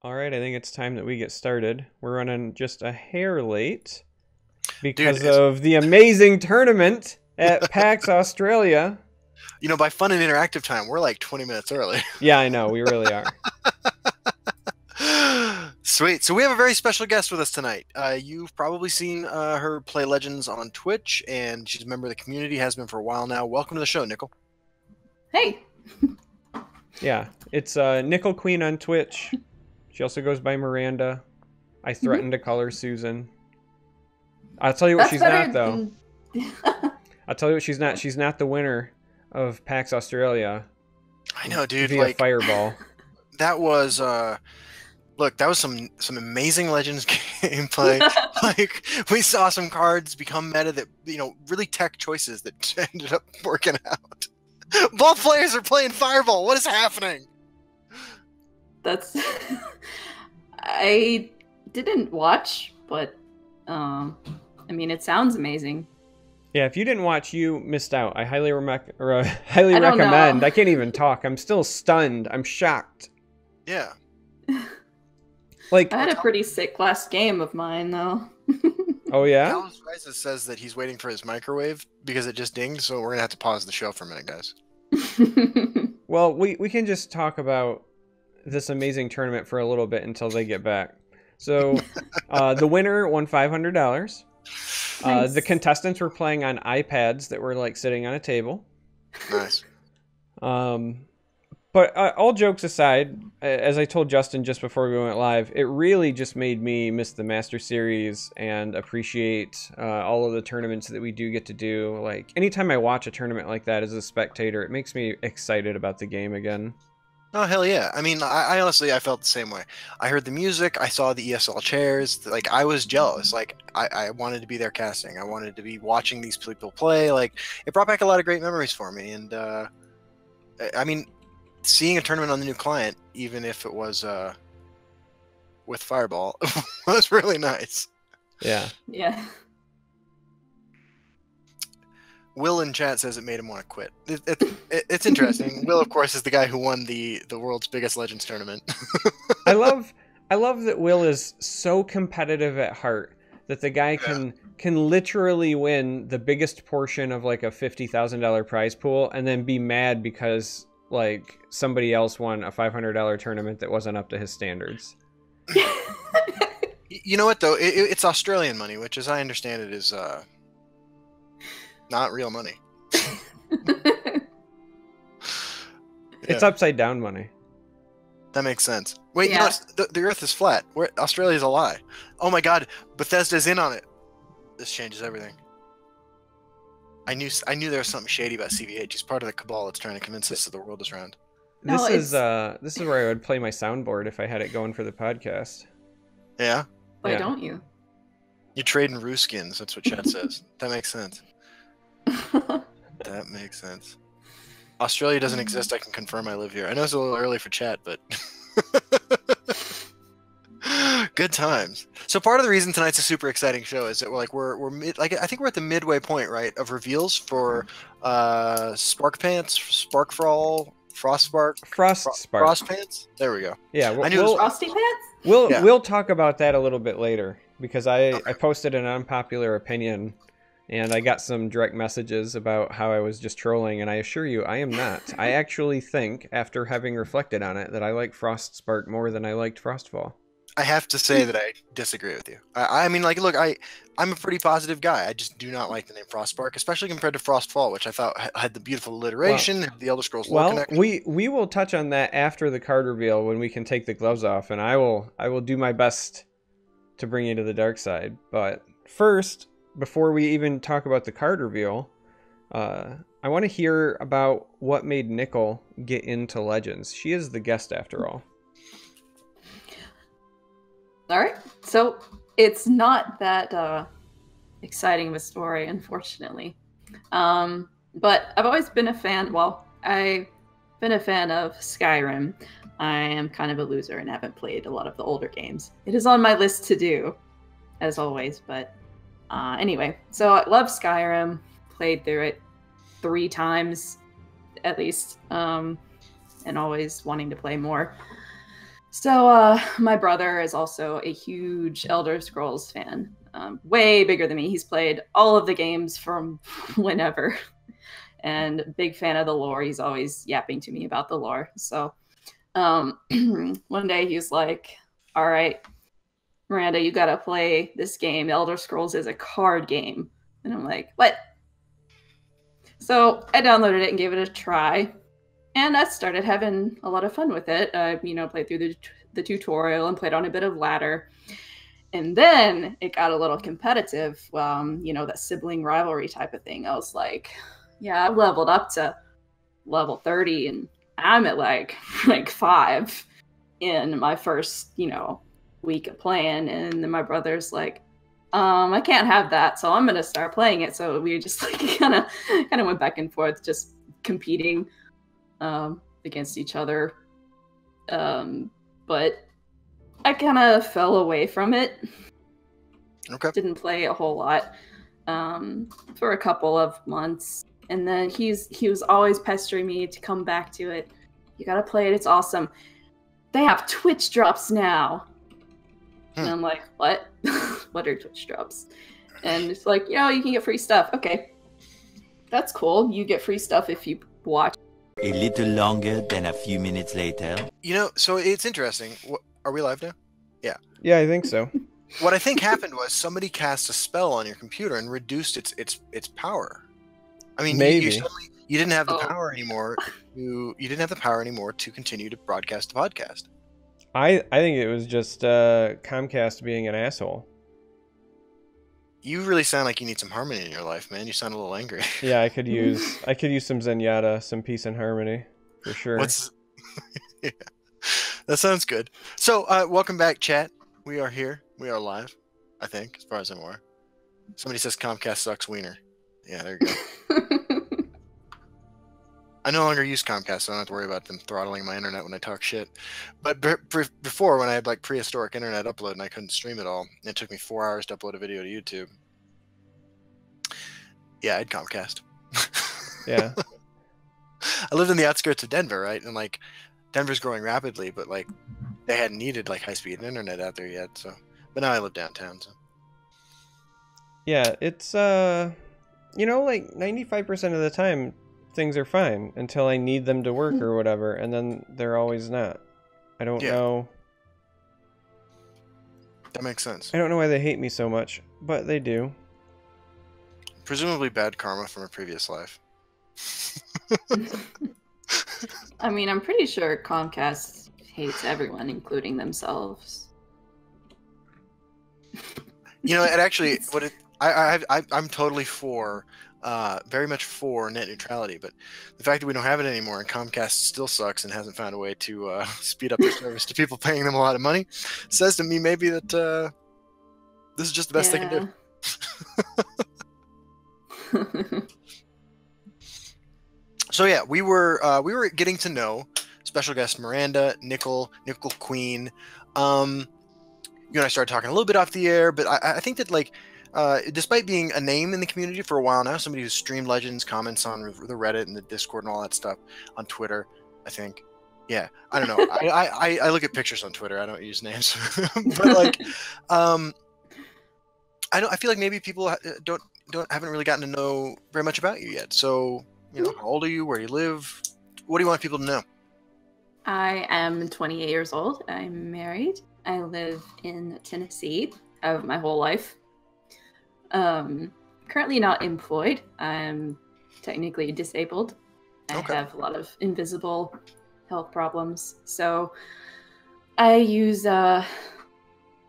All right, I think it's time that we get started. We're running just a hair late because of the amazing tournament at PAX Australia. By fun and interactive time, we're like 20 minutes early. Yeah, I know, we really are. Sweet. So we have a very special guest with us tonight. You've probably seen her play Legends on Twitch, and she's a member of the community, has been for a while now. Welcome to the show, Nickel. Hey. Yeah, it's NickelQueen on Twitch. She also goes by Miranda. I threatened to call her Susan. I'll tell you what she's not, though. I'll tell you what she's not. She's not the winner of PAX Australia. I know, dude. Via Fireball. That was look, that was some amazing Legends gameplay. Like, we saw some cards become meta that, really tech choices that ended up working out. Both players are playing Fireball. What is happening? That's I didn't watch, but I mean, it sounds amazing. Yeah, if you didn't watch, you missed out. I highly recommend. I can't even talk. I'm still stunned. I'm shocked. Yeah. Like, I had a pretty sick last game of mine, though. Oh, yeah? Alice Rises says that he's waiting for his microwave because it just dinged, so we're going to have to pause the show for a minute, guys. Well, we can just talk about this amazing tournament for a little bit until they get back. So, the winner won $500. Nice. The contestants were playing on iPads that were, like, sitting on a table. Nice. But all jokes aside, as I told Justin just before we went live, it really just made me miss the Master Series and appreciate all of the tournaments that we do get to do. Like, anytime I watch a tournament like that as a spectator, it makes me excited about the game again. Oh, hell yeah. I mean, I honestly, I felt the same way. I heard the music, I saw the ESL chairs, like, I was jealous. Like, I wanted to be there casting. I wanted to be watching these people play. Like, it brought back a lot of great memories for me. And, I mean, seeing a tournament on the new client, even if it was with Fireball, was really nice. Yeah. Yeah. Will in chat says it made him want to quit. It's interesting. Will, of course, is the guy who won the world's biggest Legends tournament. I love that Will is so competitive at heart that the guy can literally win the biggest portion of like a $50,000 prize pool and then be mad because like somebody else won a $500 tournament that wasn't up to his standards. You know what though? It's Australian money, which, as I understand it, is not real money. It's upside down money. That makes sense. Wait, Yeah. the Earth is flat. Australia's a lie. Oh my God, Bethesda's in on it. This changes everything. I knew there was something shady about CVH. He's part of the cabal that's trying to convince us that the world is round. This is where I would play my soundboard if I had it going for the podcast. Yeah? Why Yeah. don't you? You're trading Roo skins, that's what chat says. That makes sense. That makes sense. Australia doesn't exist, I can confirm I live here. I know it's a little early for chat, but good times. So part of the reason tonight's a super exciting show is that I think we're at the midway point, right, of reveals for Spark Pants, Spark for All, Frost Spark, Frost Pants. There we go. Yeah, Frosty Pants? We'll talk about that a little bit later because I posted an unpopular opinion and I got some direct messages about how I was just trolling, and I assure you I am not. I actually think, after having reflected on it, that I like Frost Spark more than I liked Frostfall. I have to say that I disagree with you. I mean, like, look, I'm a pretty positive guy. I just do not like the name Frostspark, especially compared to Frostfall, which I thought had the beautiful alliteration, the Elder Scrolls lore connection. We will touch on that after the card reveal when we can take the gloves off, and I will do my best to bring you to the dark side. But first, before we even talk about the card reveal, I want to hear about what made Nickel get into Legends. She is the guest after all. All right. So it's not that exciting of a story, unfortunately. But I've always been a fan. Well, I've been a fan of Skyrim. I am kind of a loser and haven't played a lot of the older games. It is on my list to do, as always. But anyway, so I love Skyrim. Played through it 3 times, at least, and always wanting to play more. So my brother is also a huge Elder Scrolls fan, way bigger than me. He's played all of the games from whenever, and big fan of the lore. He's always yapping to me about the lore. So one day he's like, all right, Miranda, you gotta play this game. Elder Scrolls is a card game. And I'm like, what? So I downloaded it and gave it a try. And I started having a lot of fun with it. Played through the tutorial and played on a bit of ladder. And then it got a little competitive, that sibling rivalry type of thing. I was like, yeah, I leveled up to level 30 and I'm at like 5 in my first, week of playing. And then my brother's like, I can't have that, so I'm gonna start playing it. So we just like kind of went back and forth, just competing against each other. But I kind of fell away from it. Okay. Didn't play a whole lot for a couple of months, and then he was always pestering me to come back to it. You gotta play it. It's awesome. They have Twitch drops now. And I'm like, what? What are Twitch drops? And it's like, you can get free stuff. Okay. That's cool. You get free stuff if you watch. A little longer than a few minutes later. So it's interesting. Are we live now? Yeah. Yeah, I think so. What I think happened was somebody cast a spell on your computer and reduced its power. I mean, maybe you didn't have the power anymore. You didn't have the power anymore to continue to broadcast the podcast. I think it was just Comcast being an asshole. You really sound like you need some harmony in your life, man. You sound a little angry. Yeah, I could use some Zenyatta, some peace and harmony, for sure. Yeah. That sounds good. So, welcome back, chat. We are here. We are live, I think, as far as I'm aware. Somebody says Comcast sucks wiener. Yeah, there you go. I no longer use Comcast, so I don't have to worry about them throttling my internet when I talk shit. But before, when I had like prehistoric internet upload and I couldn't stream it all, it took me 4 hours to upload a video to YouTube. Yeah, I had Comcast. Yeah. I lived in the outskirts of Denver, right? And like, Denver's growing rapidly, but like, they hadn't needed like high-speed internet out there yet. So, but now I live downtown. So. Yeah, it's like 95% of the time, things are fine until I need them to work or whatever, and then they're always not. I don't know. That makes sense. I don't know why they hate me so much, but they do. Presumably bad karma from a previous life. I mean, I'm pretty sure Comcast hates everyone, including themselves. It actually, I'm totally for. Very much for net neutrality, but the fact that we don't have it anymore and Comcast still sucks and hasn't found a way to speed up their service to people paying them a lot of money says to me maybe that this is just the best they can do. So yeah, we were getting to know special guest Miranda, NickelQueen. You and I started talking a little bit off the air, but I think that like. Despite being a name in the community for a while now, somebody who's streamed Legends, comments on the Reddit and the Discord and all that stuff on Twitter, I think. Yeah, I don't know. I look at pictures on Twitter. I don't use names, but like, I feel like maybe people haven't really gotten to know very much about you yet. So how old are you? Where do you live? What do you want people to know? I am 28 years old. I'm married. I live in Tennessee. My whole life. Currently not employed. I'm technically disabled. I have a lot of invisible health problems. So I use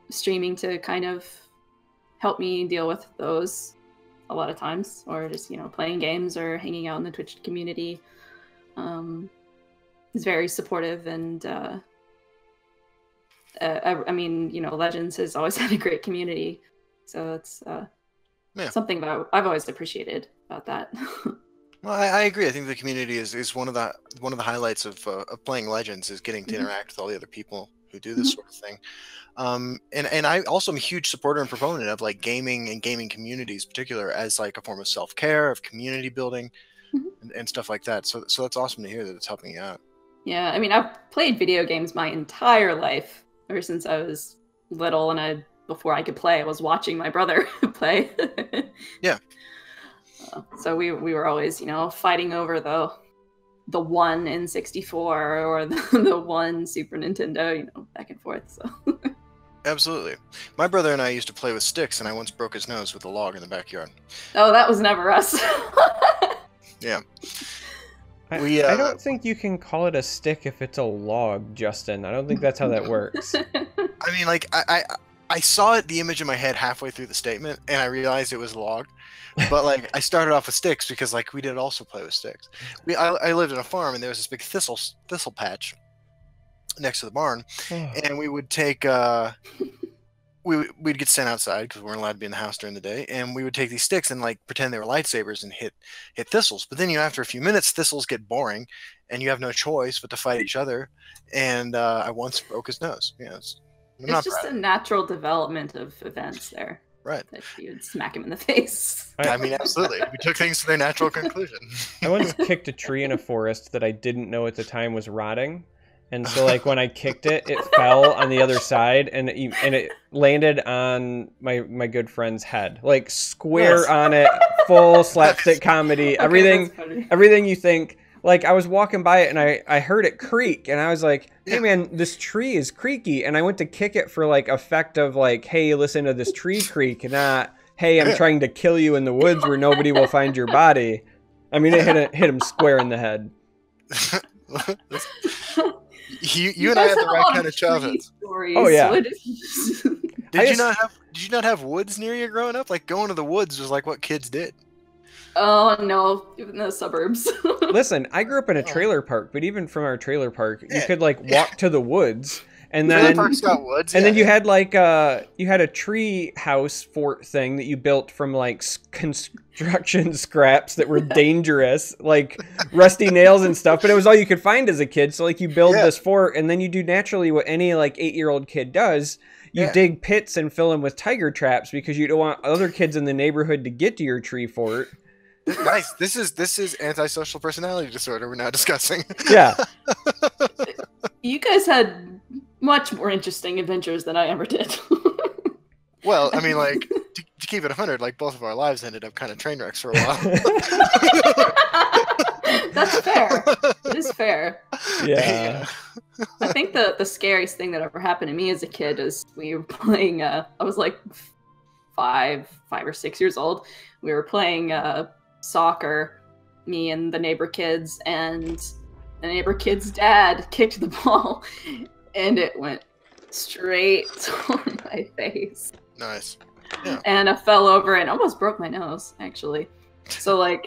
streaming to kind of help me deal with those a lot of times, or just, playing games or hanging out in the Twitch community. It's very supportive, and Legends has always had a great community. So it's something that I've always appreciated about that. Well, I agree. I think the community is one of the highlights of playing Legends is getting to interact with all the other people who do this sort of thing. And I also am a huge supporter and proponent of like gaming and gaming communities, in particular, as like a form of self-care, of community building, and stuff like that. So that's awesome to hear that it's helping you out. Yeah, I mean, I've played video games my entire life, ever since I was little, and before I could play, I was watching my brother play. Yeah. So we were always, fighting over the one N64 or the one Super Nintendo, back and forth. So Absolutely. My brother and I used to play with sticks, and I once broke his nose with a log in the backyard. oh, that was never us. Yeah. I don't think you can call it a stick if it's a log, Justin. I don't think that's how that works. I mean, like, I saw it, the image in my head halfway through the statement, and I realized it was log. But, like, I started off with sticks because, like, we did also play with sticks. I lived on a farm, and there was this big thistle patch next to the barn, and we would take we'd get sent outside because we weren't allowed to be in the house during the day, and we would take these sticks and like pretend they were lightsabers and hit thistles. But then after a few minutes, thistles get boring, and you have no choice but to fight each other. And I once broke his nose. Yeah, it's just a natural development of events there. Right. That you would smack him in the face. I mean, absolutely. We took things to their natural conclusion. I once kicked a tree in a forest that I didn't know at the time was rotting. And so, like, when I kicked it, it fell on the other side, and it landed on my good friend's head, like square on it, full slapstick comedy, everything you think. Like, I was walking by it, and I heard it creak, and I was like, hey, man, this tree is creaky, and I went to kick it for, like, effect of, like, hey, listen to this tree creak, and not, hey, I'm trying to kill you in the woods where nobody will find your body. I mean, it hit him square in the head. You and I had the right kind of childhood. Oh yeah. Did you not have woods near you growing up? Like, going to the woods was like what kids did. Oh no, even the suburbs. Listen, I grew up in a trailer park, but even from our trailer park, you could like walk to the woods, and then park's got woods, and then you had like you had a tree house fort thing that you built from like construction scraps that were dangerous, like rusty nails and stuff, but it was all you could find as a kid. So like you build this fort, and then you do naturally what any like 8-year-old kid does. You dig pits and fill them with tiger traps because you don't want other kids in the neighborhood to get to your tree fort. Nice. This is antisocial personality disorder we're now discussing. Yeah. You guys had much more interesting adventures than I ever did. Well, I mean, like, to keep it 100, like, both of our lives ended up kind of train wrecks for a while. That's fair. It is fair. Yeah. I think the scariest thing that ever happened to me as a kid is we were playing, I was like 5 or 6 years old. We were playing soccer, me and the neighbor kids, and the neighbor kid's dad kicked the ball, and it went straight on my face. Nice. Yeah. And I fell over and almost broke my nose, actually. So like,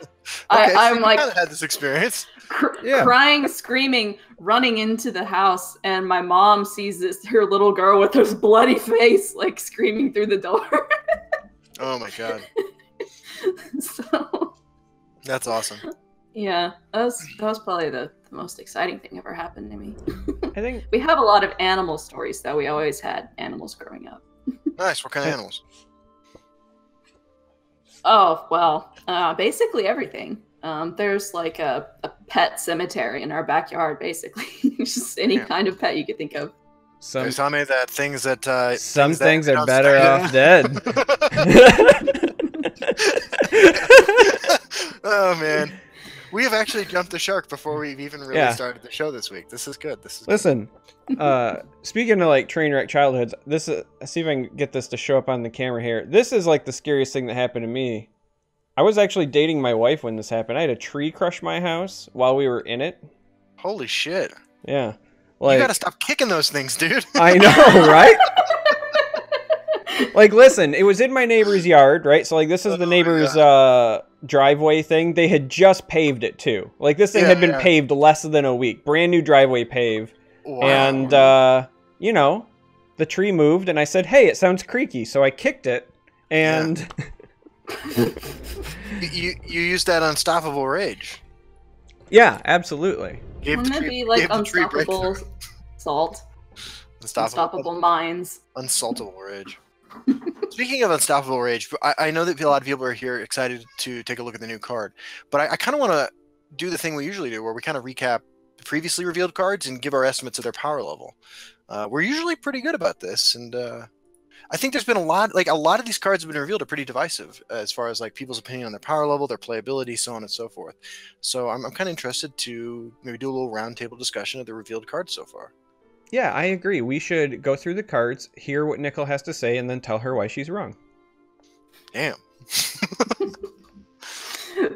okay, I'm so like, kind of had this experience. Crying, screaming, running into the house, and my mom sees her little girl with her bloody face, like screaming through the door. Oh my god. So. That's awesome. Yeah, that was probably the most exciting thing ever happened to me. I think we have a lot of animal stories, though. We always had animals growing up. Nice. What kind of animals? Oh, well, basically everything. There's like a pet cemetery in our backyard, basically. Just any kind of pet you could think of. Some things that some things are better off dead. Oh man, we have actually jumped the shark before we've even really started the show this week. This is good. Listen, speaking of like train wreck childhoods, see if I can get this to show up on the camera here. This is like the scariest thing that happened to me. I was actually dating my wife when this happened. I had a tree crush my house while we were in it. Holy shit! Yeah, like, you gotta stop kicking those things, dude. I know, right? Like, listen, it was in my neighbor's yard, right? So, like, this is the neighbor's driveway thing. They had just paved it, too. Like, this thing had been paved less than a week. Brand new driveway pave. Wow. And, you know, the tree moved, and I said, hey, it sounds creaky. So I kicked it, and... you used that unstoppable rage. Yeah, absolutely. Wouldn't it be, like, unstoppable salt? Unstoppable minds. Unsaltable rage. Speaking of unstoppable rage, I know that a lot of people are here excited to take a look at the new card, but I kind of want to do the thing we usually do, where we kind of recap the previously revealed cards and give our estimates of their power level. We're usually pretty good about this, and I think there's been a lot of these cards have been revealed are pretty divisive as far as like people's opinion on their power level, their playability, so on and so forth. So I'm kind of interested to maybe do a little roundtable discussion of the revealed cards so far. Yeah, I agree. We should go through the cards, hear what Nickel has to say, and then tell her why she's wrong. Damn.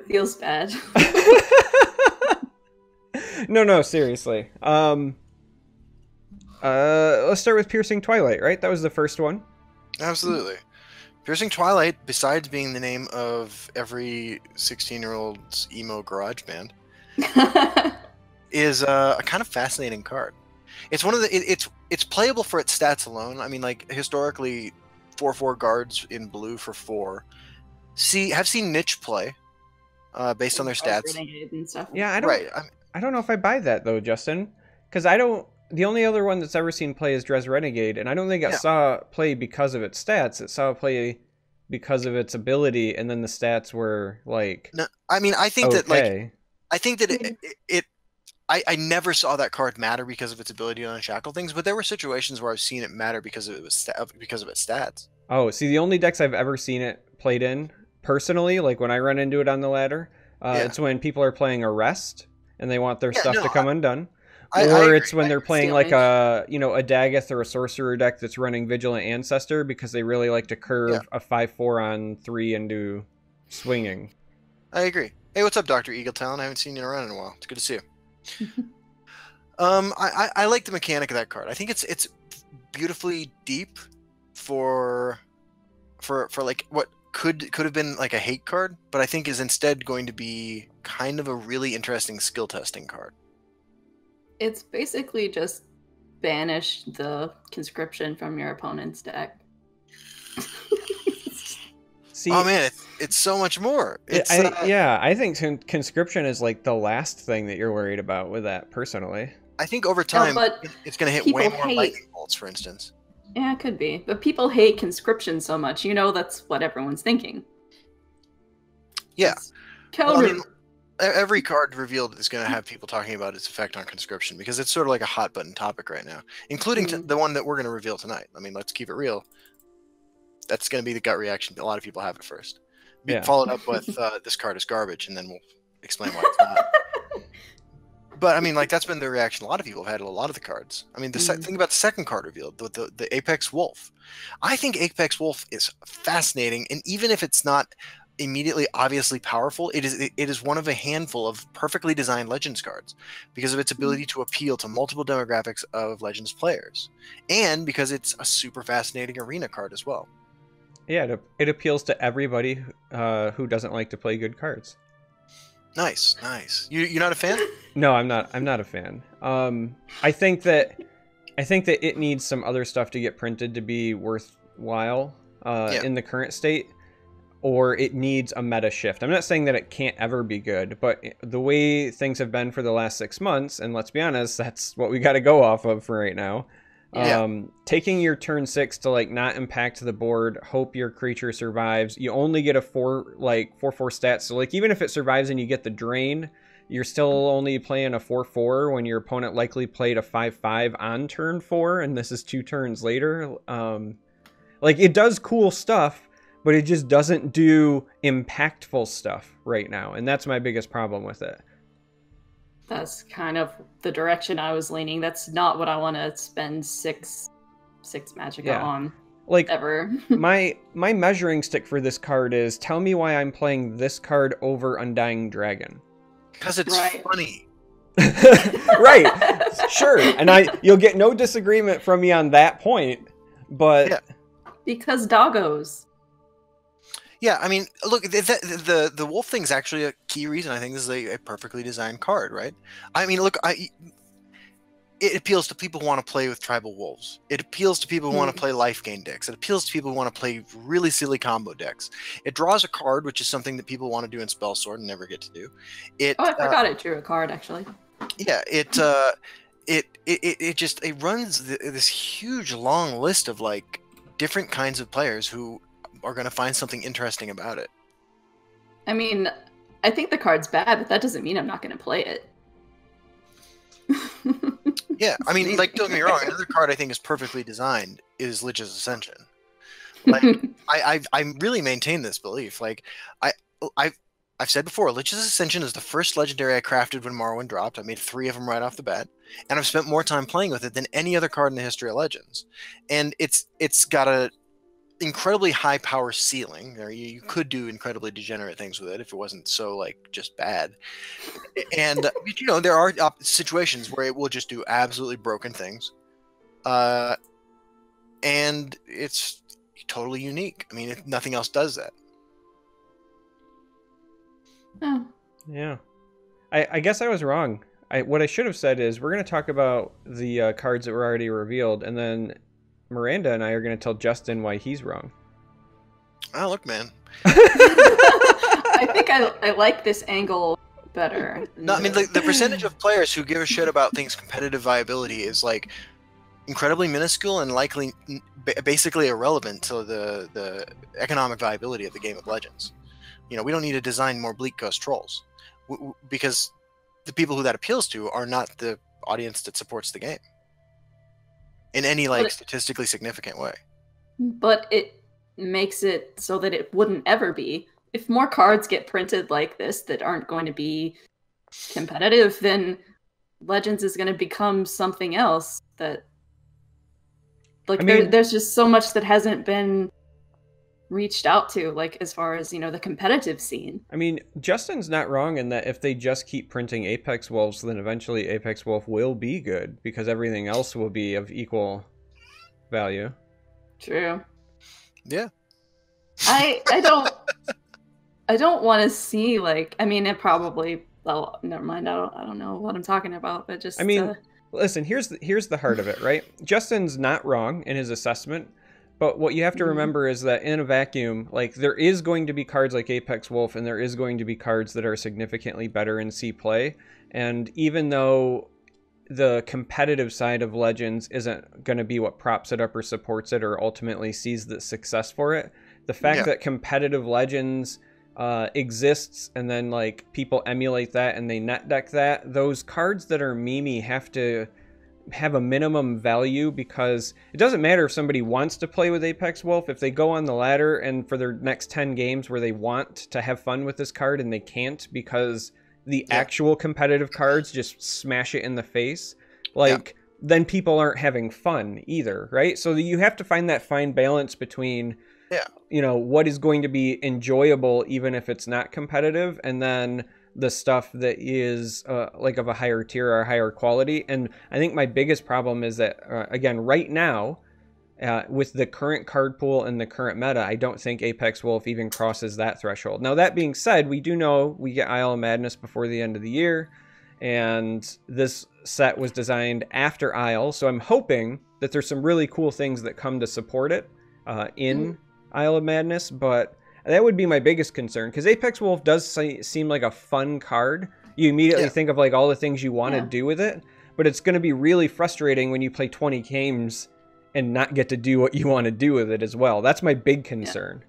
Feels bad. No, seriously. Let's start with Piercing Twilight, right? That was the first one. Absolutely. Piercing Twilight, besides being the name of every 16-year-old's emo garage band, is a kind of fascinating card. It's one of the it's playable for its stats alone. I mean, like historically, 4/4 guards in blue for 4. Have seen niche play, based on their stats. And stuff. Yeah, I don't know if I buy that though, Justin, because I don't. The only other one that's ever seen play is Dress Renegade, and I don't think it saw play because of its stats. It saw play because of its ability, and then the stats were like. No, I mean, I think okay. I never saw that card matter because of its ability to unshackle things, but there were situations where I've seen it matter because of its stats. Oh, see, the only decks I've ever seen it played in personally, like when I run into it on the ladder, it's when people are playing Arrest and they want their stuff to come undone. Or it's when they're playing like a Dagoth or a Sorcerer deck that's running Vigilant Ancestor because they really like to curve a 5/4 on 3 and do swinging. I agree. Hey, what's up, Dr. Eagle Talon? I haven't seen you around in a while. It's good to see you. I like the mechanic of that card. I think it's beautifully deep for like what could have been like a hate card, but I think is instead going to be kind of a really interesting skill testing card. It's basically just banish the conscription from your opponent's deck. See, oh man, it's so much more. I think conscription is like the last thing that you're worried about with that, personally. I think over time it's going to hit way more hate lightning bolts, for instance. Yeah, it could be. But people hate conscription so much. You know, that's what everyone's thinking. Yeah. Well, I mean, every card revealed is going to have people talking about its effect on conscription because it's sort of like a hot button topic right now, including the one that we're going to reveal tonight. I mean, let's keep it real. That's going to be the gut reaction. A lot of people have it first. Followed up with this card is garbage, and then we'll explain why it's not. But I mean, like that's been the reaction. A lot of people have had a lot of the cards. I mean, think about the second card revealed, the Apex Wolf. I think Apex Wolf is fascinating, and even if it's not immediately obviously powerful, it is one of a handful of perfectly designed Legends cards because of its ability to appeal to multiple demographics of Legends players, and because it's a super fascinating arena card as well. Yeah, it appeals to everybody who doesn't like to play good cards. Nice. You're not a fan? No, I'm not a fan. I think that it needs some other stuff to get printed to be worthwhile in the current state, or it needs a meta shift. I'm not saying that it can't ever be good, but the way things have been for the last 6 months, and let's be honest, that's what we got to go off of for right now. Taking your turn 6 to like not impact the board, hope your creature survives. You only get a 4/4 stats. So like even if it survives and you get the drain, you're still only playing a 4/4 when your opponent likely played a 5/5 on turn 4, and this is 2 turns later. Like it does cool stuff, but it just doesn't do impactful stuff right now, and that's my biggest problem with it. That's kind of the direction I was leaning. That's not what I want to spend six Magicka on. Like ever. my measuring stick for this card is tell me why I'm playing this card over Undying Dragon. Because it's funny. Right. Sure. And you'll get no disagreement from me on that point. But because doggos. Yeah, I mean, look, the wolf thing's actually a key reason I think this is a perfectly designed card, right? I mean, look, it appeals to people who want to play with tribal wolves. It appeals to people who want to play life gain decks. It appeals to people who want to play really silly combo decks. It draws a card, which is something that people want to do in Spell Sword and never get to do. I forgot it drew a card, actually. Yeah, it runs this huge long list of like different kinds of players who are going to find something interesting about it. I mean, I think the card's bad, but that doesn't mean I'm not going to play it. Yeah, I mean, like, don't get me wrong. Another card I think is perfectly designed is Lich's Ascension. Like, I really maintain this belief. Like, I've said before, Lich's Ascension is the first legendary I crafted when Morrowind dropped. I made 3 of them right off the bat, and I've spent more time playing with it than any other card in the history of Legends. And it's got a incredibly high power ceiling. You could do incredibly degenerate things with it if it wasn't so like just bad. And you know, there are situations where it will just do absolutely broken things, and it's totally unique. I mean, nothing else does that. Oh. Yeah, I guess I was wrong. What I should have said is we're going to talk about the cards that were already revealed, and then Miranda and I are going to tell Justin why he's wrong. Oh, look, man. I think I like this angle better. No, I mean, the percentage of players who give a shit about things' competitive viability is like incredibly minuscule and likely basically irrelevant to the economic viability of the game of Legends. You know, we don't need to design more Bleak Ghost trolls because the people who that appeals to are not the audience that supports the game in any like statistically significant way. But it makes it so that it wouldn't ever be. If more cards get printed like this that aren't going to be competitive, then Legends is going to become something else that, like, I mean, there's just so much that hasn't been reached out to, like, as far as, you know, the competitive scene. I mean, Justin's not wrong in that if they just keep printing Apex Wolves, then eventually Apex Wolf will be good because everything else will be of equal value. True. Yeah. I don't want to see, like, I mean, it probably, well, never mind, I don't know what I'm talking about, but just, I mean, listen, here's the heart of it, right? Justin's not wrong in his assessment, but what you have to remember is that in a vacuum, like, there is going to be cards like Apex Wolf, and there is going to be cards that are significantly better in C play, and even though the competitive side of Legends isn't going to be what props it up or supports it or ultimately sees the success for it, the fact that competitive Legends exists and then like people emulate that and they net deck that, those cards that are memey have to have a minimum value because it doesn't matter if somebody wants to play with Apex Wolf. If they go on the ladder and for their next 10 games where they want to have fun with this card and they can't because the actual competitive cards just smash it in the face, like then people aren't having fun either, right? So you have to find that fine balance between you know, what is going to be enjoyable even if it's not competitive, and then the stuff that is like of a higher tier or higher quality. And I think my biggest problem is that again, right now with the current card pool and the current meta, I don't think Apex Wolf even crosses that threshold. Now that being said, we do know we get Isle of Madness before the end of the year, and this set was designed after Isle, so I'm hoping that there's some really cool things that come to support it in Isle of Madness, but that would be my biggest concern, because Apex Wolf does seem like a fun card. You immediately think of like all the things you want to do with it, but it's going to be really frustrating when you play 20 games and not get to do what you want to do with it as well. That's my big concern.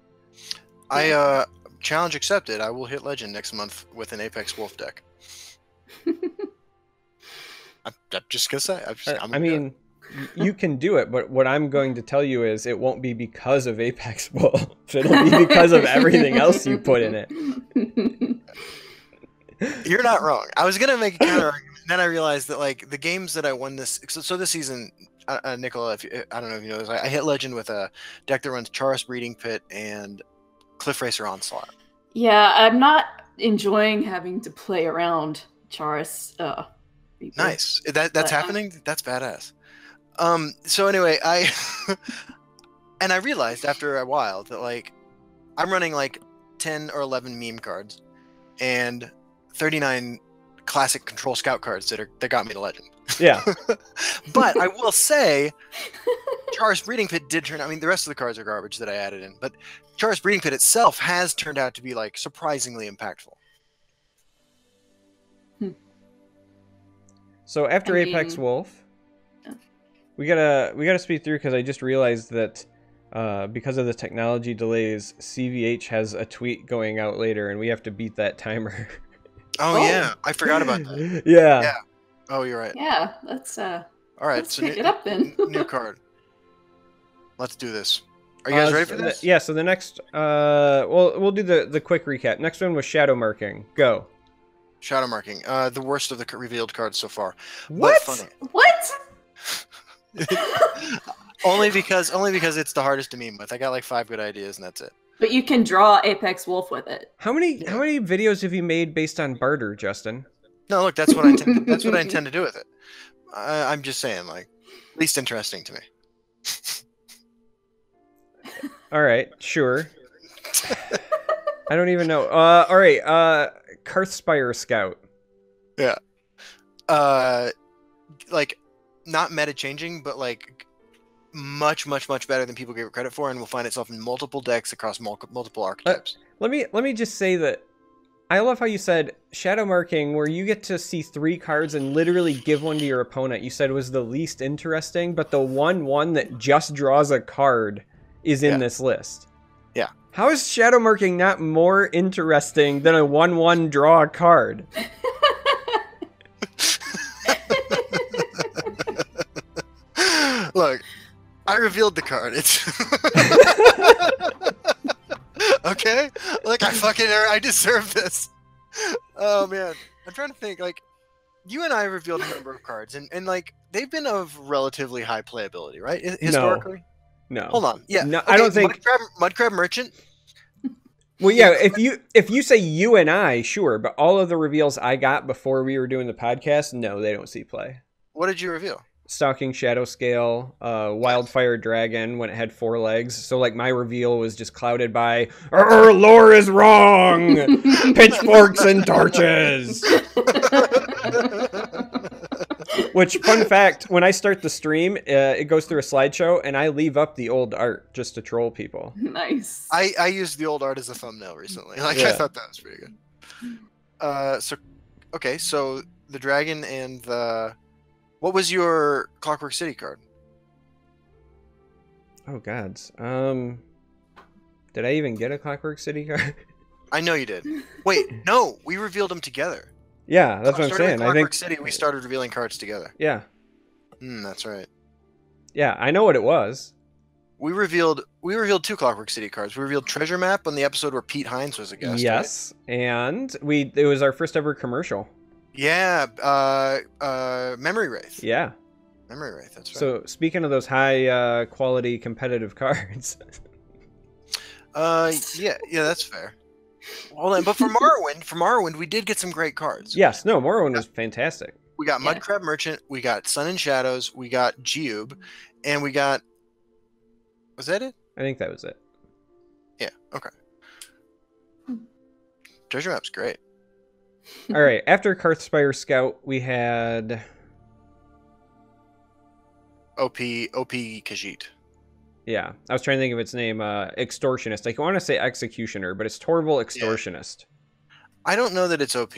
I challenge accepted. I will hit Legend next month with an Apex Wolf deck. I'm just gonna say. I mean, you can do it, but what I'm going to tell you is it won't be because of Apex Wolf. It'll be because of everything else you put in it. You're not wrong. I was gonna make a counter argument, then I realized that like the games that I won this, so this season, Nickel, I don't know if you know this, I hit Legend with a deck that runs Charis Breeding Pit and Cliff Racer Onslaught. Yeah, I'm not enjoying having to play around Charis. Nice. That's happening. That's badass. So anyway, I realized after a while that like I'm running like 10 or 11 meme cards and 39 classic Control Scout cards that got me to Legend. Yeah. But I will say Charis Breeding Pit did turn out, I mean the rest of the cards are garbage that I added in, but Charis Breeding Pit itself has turned out to be like surprisingly impactful. So after Apex Wolf, we gotta speed through because I just realized that because of the technology delays, CVH has a tweet going out later, and we have to beat that timer. Oh yeah, I forgot about that. Yeah. Oh, you're right. Yeah, let's All right, let's so pick it up then. new card. Let's do this. Are you guys ready for this? Yeah. So the next, we'll do the quick recap. Next one was shadow marking. Go. Shadow marking. The worst of the revealed cards so far. What? But funny. What? only because it's the hardest to meme with. I got like 5 good ideas and that's it. But you can draw Apex Wolf with it. How many videos have you made based on barter, Justin? No, look, that's what I intend. That's what I intend to do with it. I'm just saying, like, least interesting to me. All right, sure. I don't even know. All right, Karthspire Scout. Yeah. Like, not meta changing, but like much better than people gave it credit for, and will find itself in multiple decks across multiple archetypes. Let me just say that I love how you said shadow marking, where you get to see 3 cards and literally give one to your opponent. You said was the least interesting, but the one that just draws a card is in this list. Yeah. How is shadow marking not more interesting than a 1/1 draw a card? Look, I revealed the card. It's okay. Like I deserve this. Oh man, I'm trying to think. Like, you and I revealed a number of cards, and like they've been of relatively high playability, right? Historically. No. Hold on. Yeah. No, okay, I don't think. Mudcrab Merchant. Well, yeah. If you say you and I, sure, but all of the reveals I got before we were doing the podcast, no, they don't see play. What did you reveal? Stalking Shadow Scale, Wildfire Dragon when it had 4 legs. So like my reveal was just clouded by lore is wrong, pitchforks and torches. Which, fun fact, when I start the stream, it goes through a slideshow and I leave up the old art just to troll people. Nice. I used the old art as a thumbnail recently. Like Yeah. I thought that was pretty good. So the dragon and the. What was your Clockwork City card? Oh gods. Did I even get a Clockwork City card? I know you did. Wait, no, we revealed them together. Yeah, that's what I'm Starting with saying. I Clockwork think. City, we started revealing cards together. Yeah. That's right. Yeah, I know what it was. We revealed 2 Clockwork City cards. We revealed Treasure Map on the episode where Pete Hines was a guest. Yes, and it was our first ever commercial. Yeah, Memory Wraith. Yeah. Memory Wraith, that's right. So speaking of those high quality competitive cards. Yeah, that's fair. Hold on, but for Morrowind, we did get some great cards. Yes, no, Morrowind was fantastic. We got Yeah. Mudcrab Merchant, we got Sun and Shadows, we got Geube, and we got. Was that it? I think that was it. Yeah. Okay. Treasure Map's great. All right, after Karthspire Scout, we had OP Khajiit. Yeah, I was trying to think of its name. Extortionist. I want to say Executioner, but it's Torval Extortionist. I don't know that it's OP.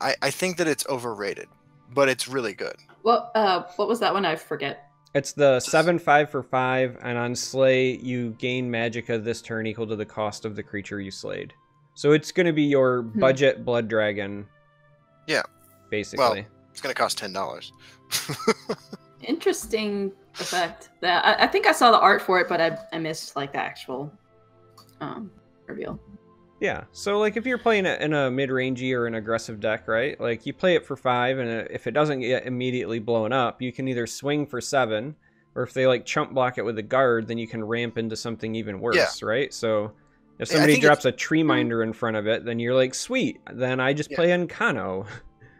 I think that it's overrated, but it's really good. What was that one? I forget. It's the 7/5 for 5, and on Slay, you gain magicka this turn equal to the cost of the creature you slayed. So it's going to be your budget Blood Dragon. Yeah. Basically. Well, it's going to cost $10. Interesting effect. That I think I saw the art for it, but I missed like the actual reveal. Yeah, so like if you're playing it in a mid-rangey or an aggressive deck, right? Like you play it for 5, and if it doesn't get immediately blown up, you can either swing for 7, or if they like chump block it with a guard, then you can ramp into something even worse, right? So if somebody drops a Tree Minder in front of it, then you're like, sweet, then I just play Nkano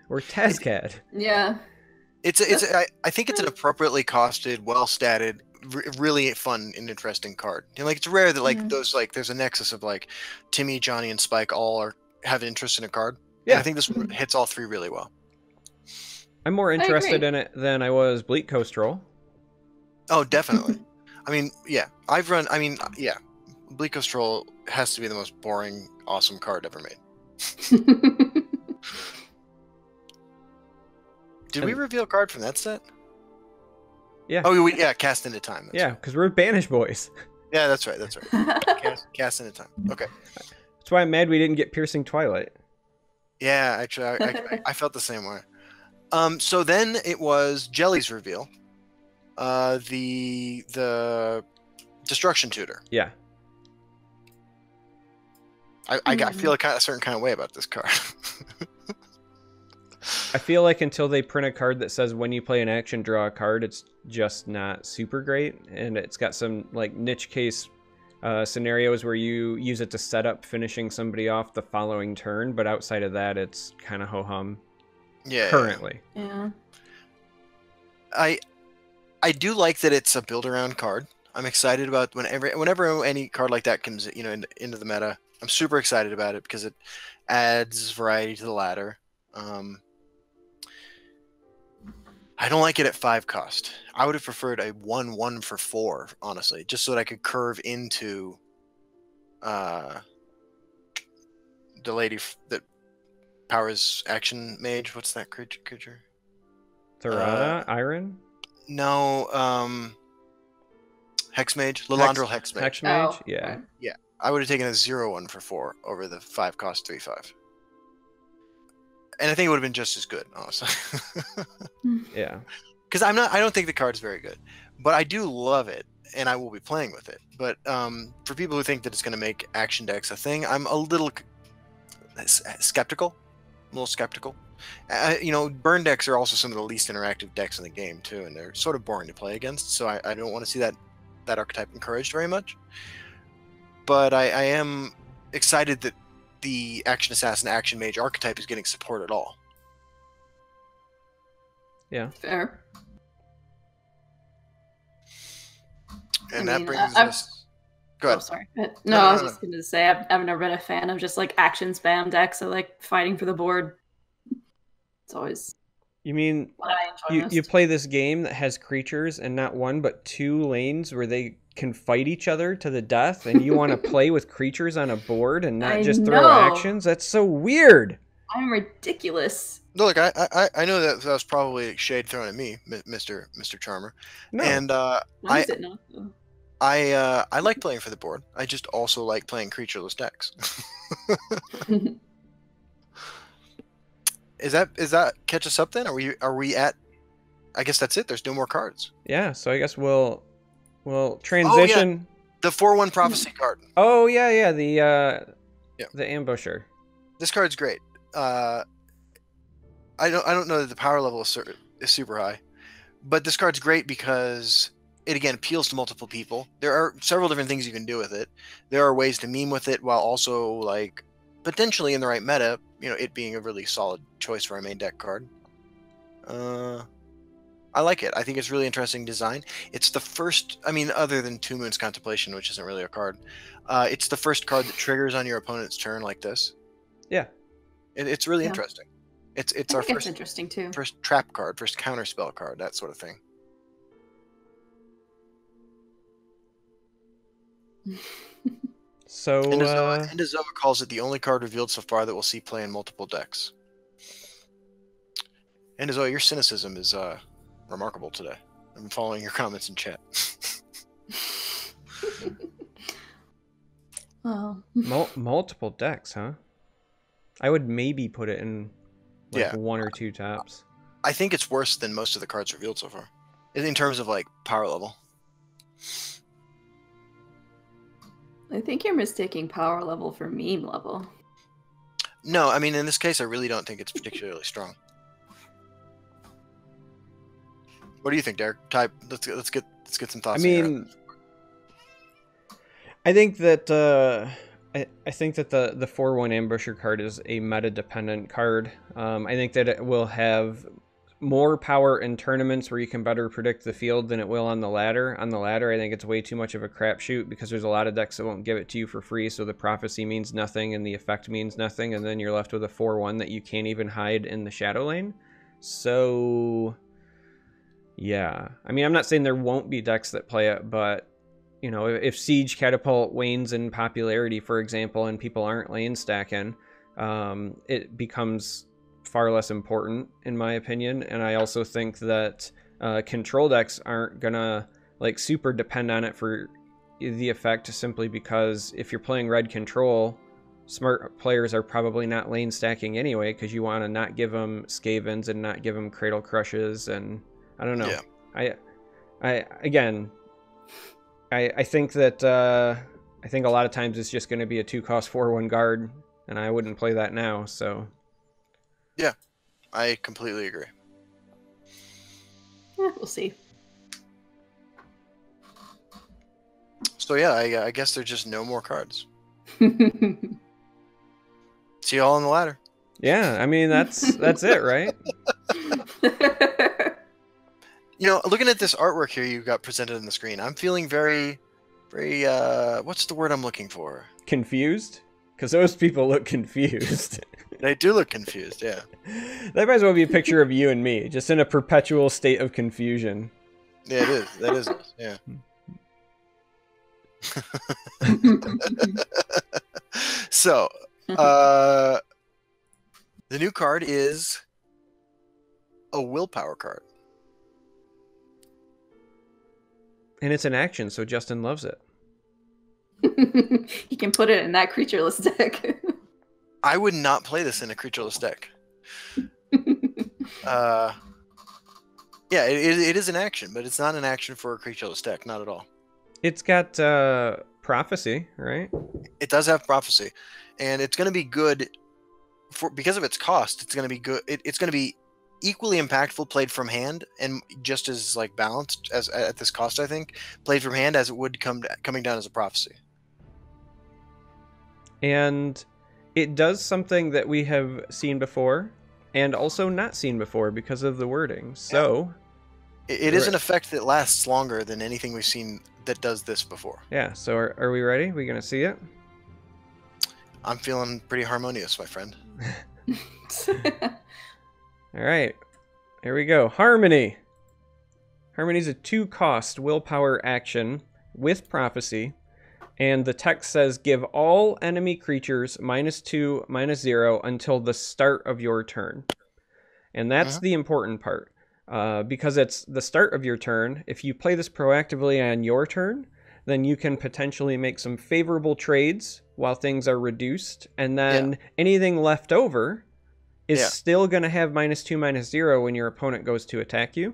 or Tazcad. Yeah. I think it's an appropriately costed, well-statted, really fun and interesting card. And like it's rare that like those like there's a nexus of like Timmy, Johnny, and Spike all have interest in a card. Yeah, and I think this one hits all 3 really well. I'm more interested in it than I was Bleak Coast Roll. Oh, definitely. I mean, yeah, Bleak Coast Roll has to be the most boring, awesome card ever made. Did we reveal a card from that set? Yeah. Oh, yeah, Cast into Time. Yeah, because we're Banished Boys. Yeah, that's right. Cast into Time. Okay. That's why I'm mad we didn't get Piercing Twilight. Yeah, actually, I felt the same way. So then it was Jelly's reveal. The Destruction Tutor. Yeah. I feel a certain kind of way about this card. I feel like until they print a card that says when you play an action, draw a card, it's just not super great. And it's got some like niche case scenarios where you use it to set up finishing somebody off the following turn. But outside of that, it's kind of ho-hum currently. Yeah. I do like that it's a build-around card. I'm excited about whenever any card like that comes into the meta. I'm super excited about it because it adds variety to the ladder. I don't like it at 5 cost. I would have preferred a 1/1 for 4, honestly, just so that I could curve into the lady that powers Action Mage. What's that creature? Thorana? Iron? No, Hex Mage. Lilandril Hex Mage. Hex Mage? Oh, Yeah. Yeah, I would have taken a 0/1 for 4 over the 5 cost 3/5. And I think it would have been just as good, honestly. Yeah. Because I don't think the card's very good, but I do love it, and I will be playing with it. But for people who think that it's going to make action decks a thing, I'm a little skeptical. A little skeptical. Burn decks are also some of the least interactive decks in the game too, and they're sort of boring to play against. So I don't want to see that archetype encouraged very much. But I am excited that the Action Assassin, Action Mage archetype is getting support at all. Yeah. Fair. And that brings I've- us. Go ahead. Oh, sorry. No, I was just going to say I've never been a fan of just like action spam decks. I like fighting for the board. It's always You mean what I enjoy most. you play this game that has creatures and not one but 2 lanes where they can fight each other to the death, and you want to play with creatures on a board and not just throw actions? That's so weird. I'm ridiculous. No, look, I know that was probably shade thrown at me, Mr. Charmer. No. And Why is it not, though? I like playing for the board. I just also like playing creatureless decks. Is that catch us up then? Are we at? I guess that's it. There's no more cards. Yeah, so I guess we'll transition. The 4/1 prophecy card. Oh yeah, the ambusher. This card's great. I don't know that the power level is super high, but this card's great because it again appeals to multiple people. There are several different things you can do with it. There are ways to meme with it while also like potentially in the right meta, it being a really solid choice for a main deck card. I like it. I think it's really interesting design. It's the first, other than Two Moons Contemplation, which isn't really a card, it's the first card that triggers on your opponent's turn like this. Yeah. It's really interesting. It's our It's first interesting too. first trap card, first counter spell card, that sort of thing. So Endozoa calls it the only card revealed so far that we'll see play in multiple decks. Endozoa, your cynicism is remarkable today. I'm following your comments in chat. Oh. multiple decks, huh? I would maybe put it in Yeah. 1 or 2 tops. I think it's worse than most of the cards revealed so far, in terms of like power level. I think you're mistaking power level for meme level. No, in this case, I really don't think it's particularly strong. What do you think, Derek? Let's get some thoughts. I think that I think that the 4/1 ambusher card is a meta dependent card. I think that it will have more power in tournaments where you can better predict the field than it will on the ladder. On the ladder, I think it's way too much of a crapshoot because there's a lot of decks that won't give it to you for free, so the prophecy means nothing and the effect means nothing, and then you're left with a 4/1 that you can't even hide in the shadow lane. So, yeah. I'm not saying there won't be decks that play it, but, if Siege Catapult wanes in popularity, for example, and people aren't lane stacking, it becomes far less important in my opinion. And I also think that control decks aren't gonna super depend on it for the effect, simply because if you're playing red control smart players are probably not lane stacking anyway, because you want to not give them Skavens and not give them Cradle Crushes, and I don't know. Yeah. I think that I think a lot of times it's just going to be a 2-cost 4/1 guard, and I wouldn't play that now. So Yeah, I completely agree. Yeah, we'll see. So yeah, I guess there's just no more cards. See you all on the ladder. yeah, I mean that's it, right? You know, looking at this artwork here you got presented on the screen, I'm feeling very, very, what's the word I'm looking for? Confused? Because those people look confused. They do look confused, yeah. That might as well be a picture of you and me, just in a perpetual state of confusion. Yeah, it is. That is us, yeah. So, the new card is a willpower card. And it's an action, so Justin loves it. He can put it in that creatureless deck. I would not play this in a creatureless deck. Yeah, it is an action, but it's not an action for a creatureless deck, not at all. It's got prophecy, right? It does have prophecy, and it's going to be good because of its cost. It's going to be good. It's going to be equally impactful played from hand, and just as like balanced as at this cost, I think, played from hand as it would coming down as a prophecy. And it does something that we have seen before and also not seen before because of the wording. So it is an effect that lasts longer than anything we've seen that does this before. Yeah, so are we ready? We gonna see it? I'm feeling pretty harmonious, my friend. All right, here we go. Harmony. Harmony's a 2-cost willpower action with prophecy, and the text says give all enemy creatures -2, -0 until the start of your turn. And that's the important part. Because it's the start of your turn, if you play this proactively on your turn, then you can potentially make some favorable trades while things are reduced, and then anything left over is still going to have -2, -0 when your opponent goes to attack you.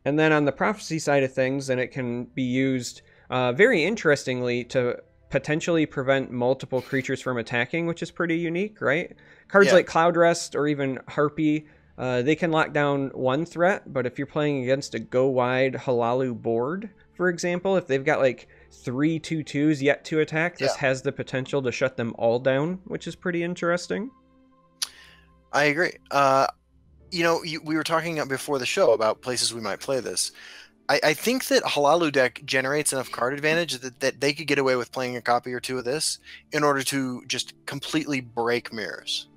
And then on the prophecy side of things, then it can be used very interestingly to potentially prevent multiple creatures from attacking, which is pretty unique, right? Cards like Cloud Rest or even Harpy, they can lock down one threat, but if you're playing against a go-wide Halalu board, for example, if they've got like 3 2/2s yet to attack, this has the potential to shut them all down, which is pretty interesting. I agree. You know, we were talking before the show about places we might play this. I think that Halalu deck generates enough card advantage that they could get away with playing a copy or two of this in order to just completely break mirrors.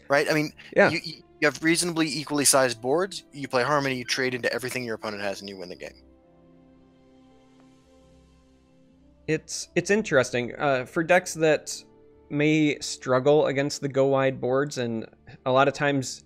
Right? I mean, you have reasonably equally sized boards. You play Harmony, you trade into everything your opponent has, and you win the game. It's interesting. For decks that may struggle against the go-wide boards, and a lot of times,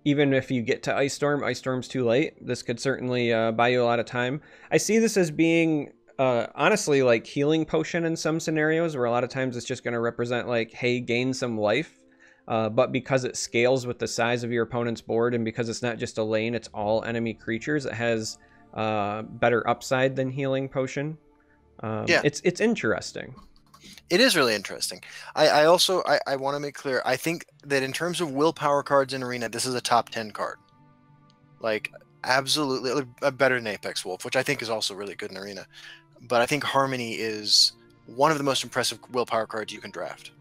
even if you get to Ice Storm's too late. This could certainly buy you a lot of time. I see this as being, honestly, like Healing Potion in some scenarios, where a lot of times it's just going to represent, like, hey, gain some life. But because it scales with the size of your opponent's board, and because it's not just a lane, it's all enemy creatures, it has better upside than Healing Potion. It's interesting. It is really interesting. I also want to make clear, I think that in terms of willpower cards in Arena, this is a top 10 card. Like, absolutely better than Apex Wolf, which I think is also really good in Arena. But I think Harmony is one of the most impressive willpower cards you can draft.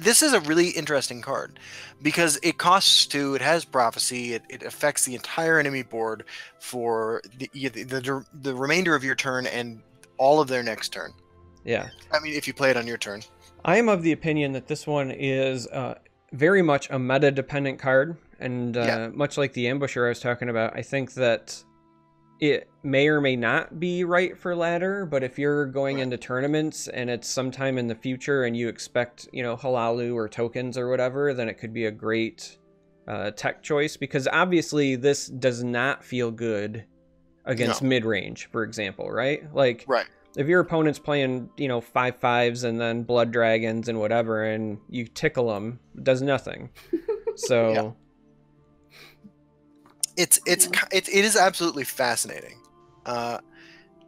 This is a really interesting card because it costs 2, it has prophecy, it affects the entire enemy board for the remainder of your turn and all of their next turn. Yeah. I mean, if you play it on your turn. I am of the opinion that this one is very much a meta-dependent card, and much like the Ambusher I was talking about, I think that it may or may not be right for ladder, but if you're going into tournaments and it's sometime in the future and you expect, you know, Halalu or tokens or whatever, then it could be a great tech choice, because obviously this does not feel good against mid-range, for example, right? Like, Right. if your opponent's playing, 5/5s and then blood dragons and whatever, and you tickle them, it does nothing. So it is absolutely fascinating.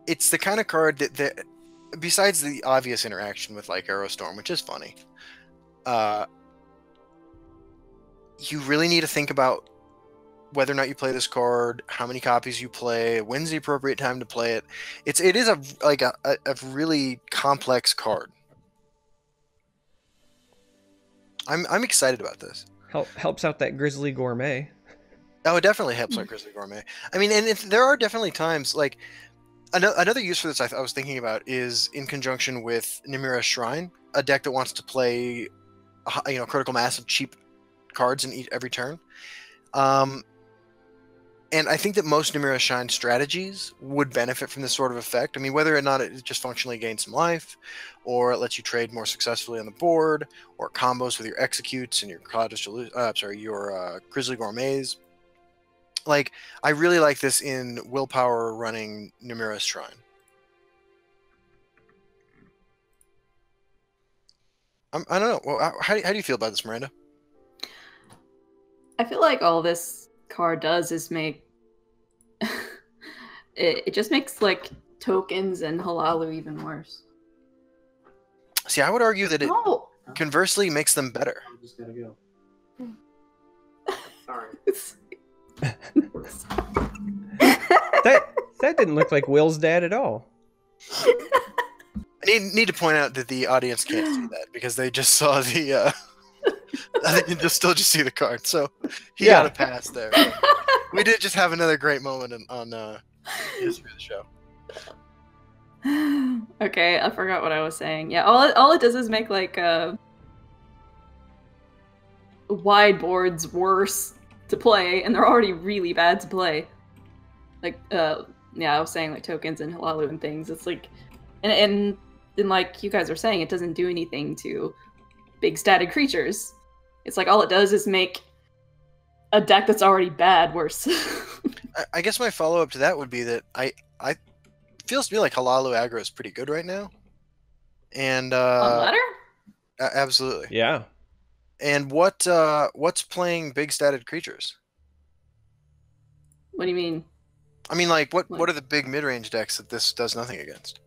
It's the kind of card that besides the obvious interaction with like Aerostorm, which is funny, you really need to think about whether or not you play this card, how many copies you play, when's the appropriate time to play it. It is a really complex card. I'm excited about this. helps out that Grizzly Gourmet. Oh, it definitely helps our Grizzly Gourmet. I mean, and there are definitely times like another use for this I was thinking about is in conjunction with Nimira's Shrine, a deck that wants to play, critical mass of cheap cards in every turn. And I think that most Nimira's Shrine strategies would benefit from this sort of effect. I mean, whether or not it just functionally gains some life, or it lets you trade more successfully on the board, or combos with your executes and your Grizzly Gourmets. Like, I really like this in Willpower running Nimira's Shrine. I don't know. Well, how do you feel about this, Miranda? I feel like all this card does is make it just makes like tokens and Halalu even worse. See, I would argue that it conversely makes them better. I'm just gonna go. Sorry. That didn't look like Will's dad at all. I need to point out that the audience can't see that because they just saw the I think you just see the card, so he got a pass there. We did just have another great moment on history of the show. Okay, I forgot what I was saying. Yeah, all it does is make like wide boards worse to play, and they're already really bad to play. Like, I was saying like tokens and Halalu and things. It's like, and like you guys are saying, it doesn't do anything to big static creatures. It's like all it does is make a deck that's already bad worse. I guess my follow-up to that would be that I feels to me like Halalu aggro is pretty good right now. And on ladder? Absolutely. Yeah. And what's playing big statted creatures? What do you mean? I mean, like, what are the big mid-range decks that this does nothing against?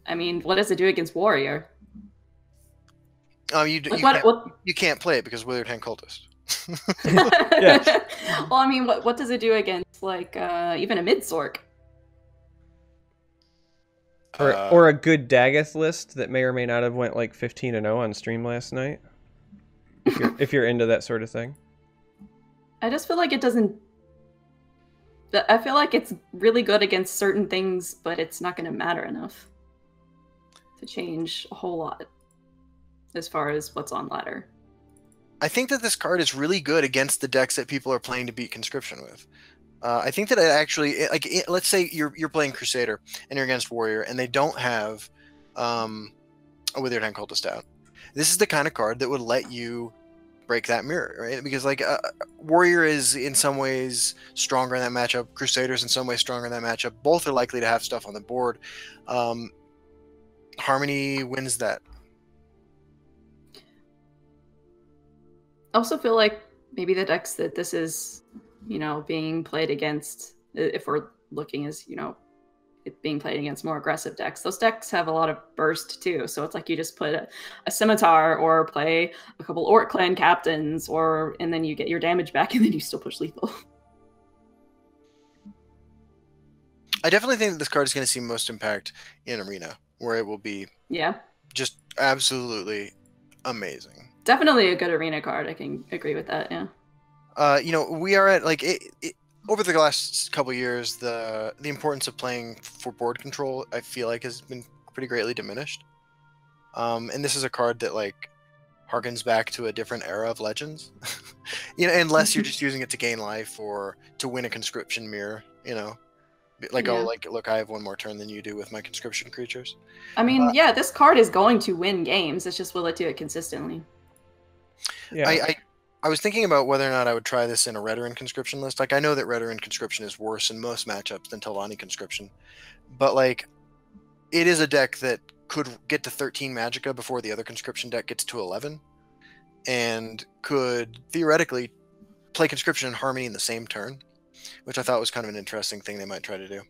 I mean, what does it do against Warrior? You can't play it because Withered Hand Cultist. Yeah. Well, I mean, what does it do against like even a mid-sork? Or a good Dagoth list that may or may not have went like 15-0 on stream last night. If you're into that sort of thing. I just feel like it doesn't. I feel like it's really good against certain things, but it's not going to matter enough to change a whole lot as far as what's on ladder. I think that this card is really good against the decks that people are playing to beat Conscription with. I think that it actually, let's say you're playing Crusader and you're against Warrior, and they don't have a Withered Hand Cultist out. This is the kind of card that would let you break that mirror, right? Because like Warrior is in some ways stronger in that matchup. Crusader's in some ways stronger in that matchup. Both are likely to have stuff on the board. Harmony wins that. I also feel like maybe the decks that this is, being played against, if we're looking as, it being played against more aggressive decks, those decks have a lot of burst too. So it's like you just put a Scimitar or play a couple Orc Clan captains, and then you get your damage back and then you still push lethal. I definitely think that this card is going to see most impact in Arena, where it will be just absolutely amazing. Definitely a good Arena card. I can agree with that, yeah. We are at like over the last couple years, the importance of playing for board control, I feel like, has been pretty greatly diminished. And this is a card that like harkens back to a different era of Legends. Unless you're just using it to gain life or to win a conscription mirror, Like, look, I have one more turn than you do with my conscription creatures. I mean, this card is going to win games. It's just will it do it consistently? Yeah. I was thinking about whether or not I would try this in a Redoran Conscription list. Like, I know that Redoran Conscription is worse in most matchups than Telvanni Conscription, but like, it is a deck that could get to 13 Magicka before the other Conscription deck gets to 11, and could theoretically play Conscription and Harmony in the same turn, which I thought was kind of an interesting thing they might try to do.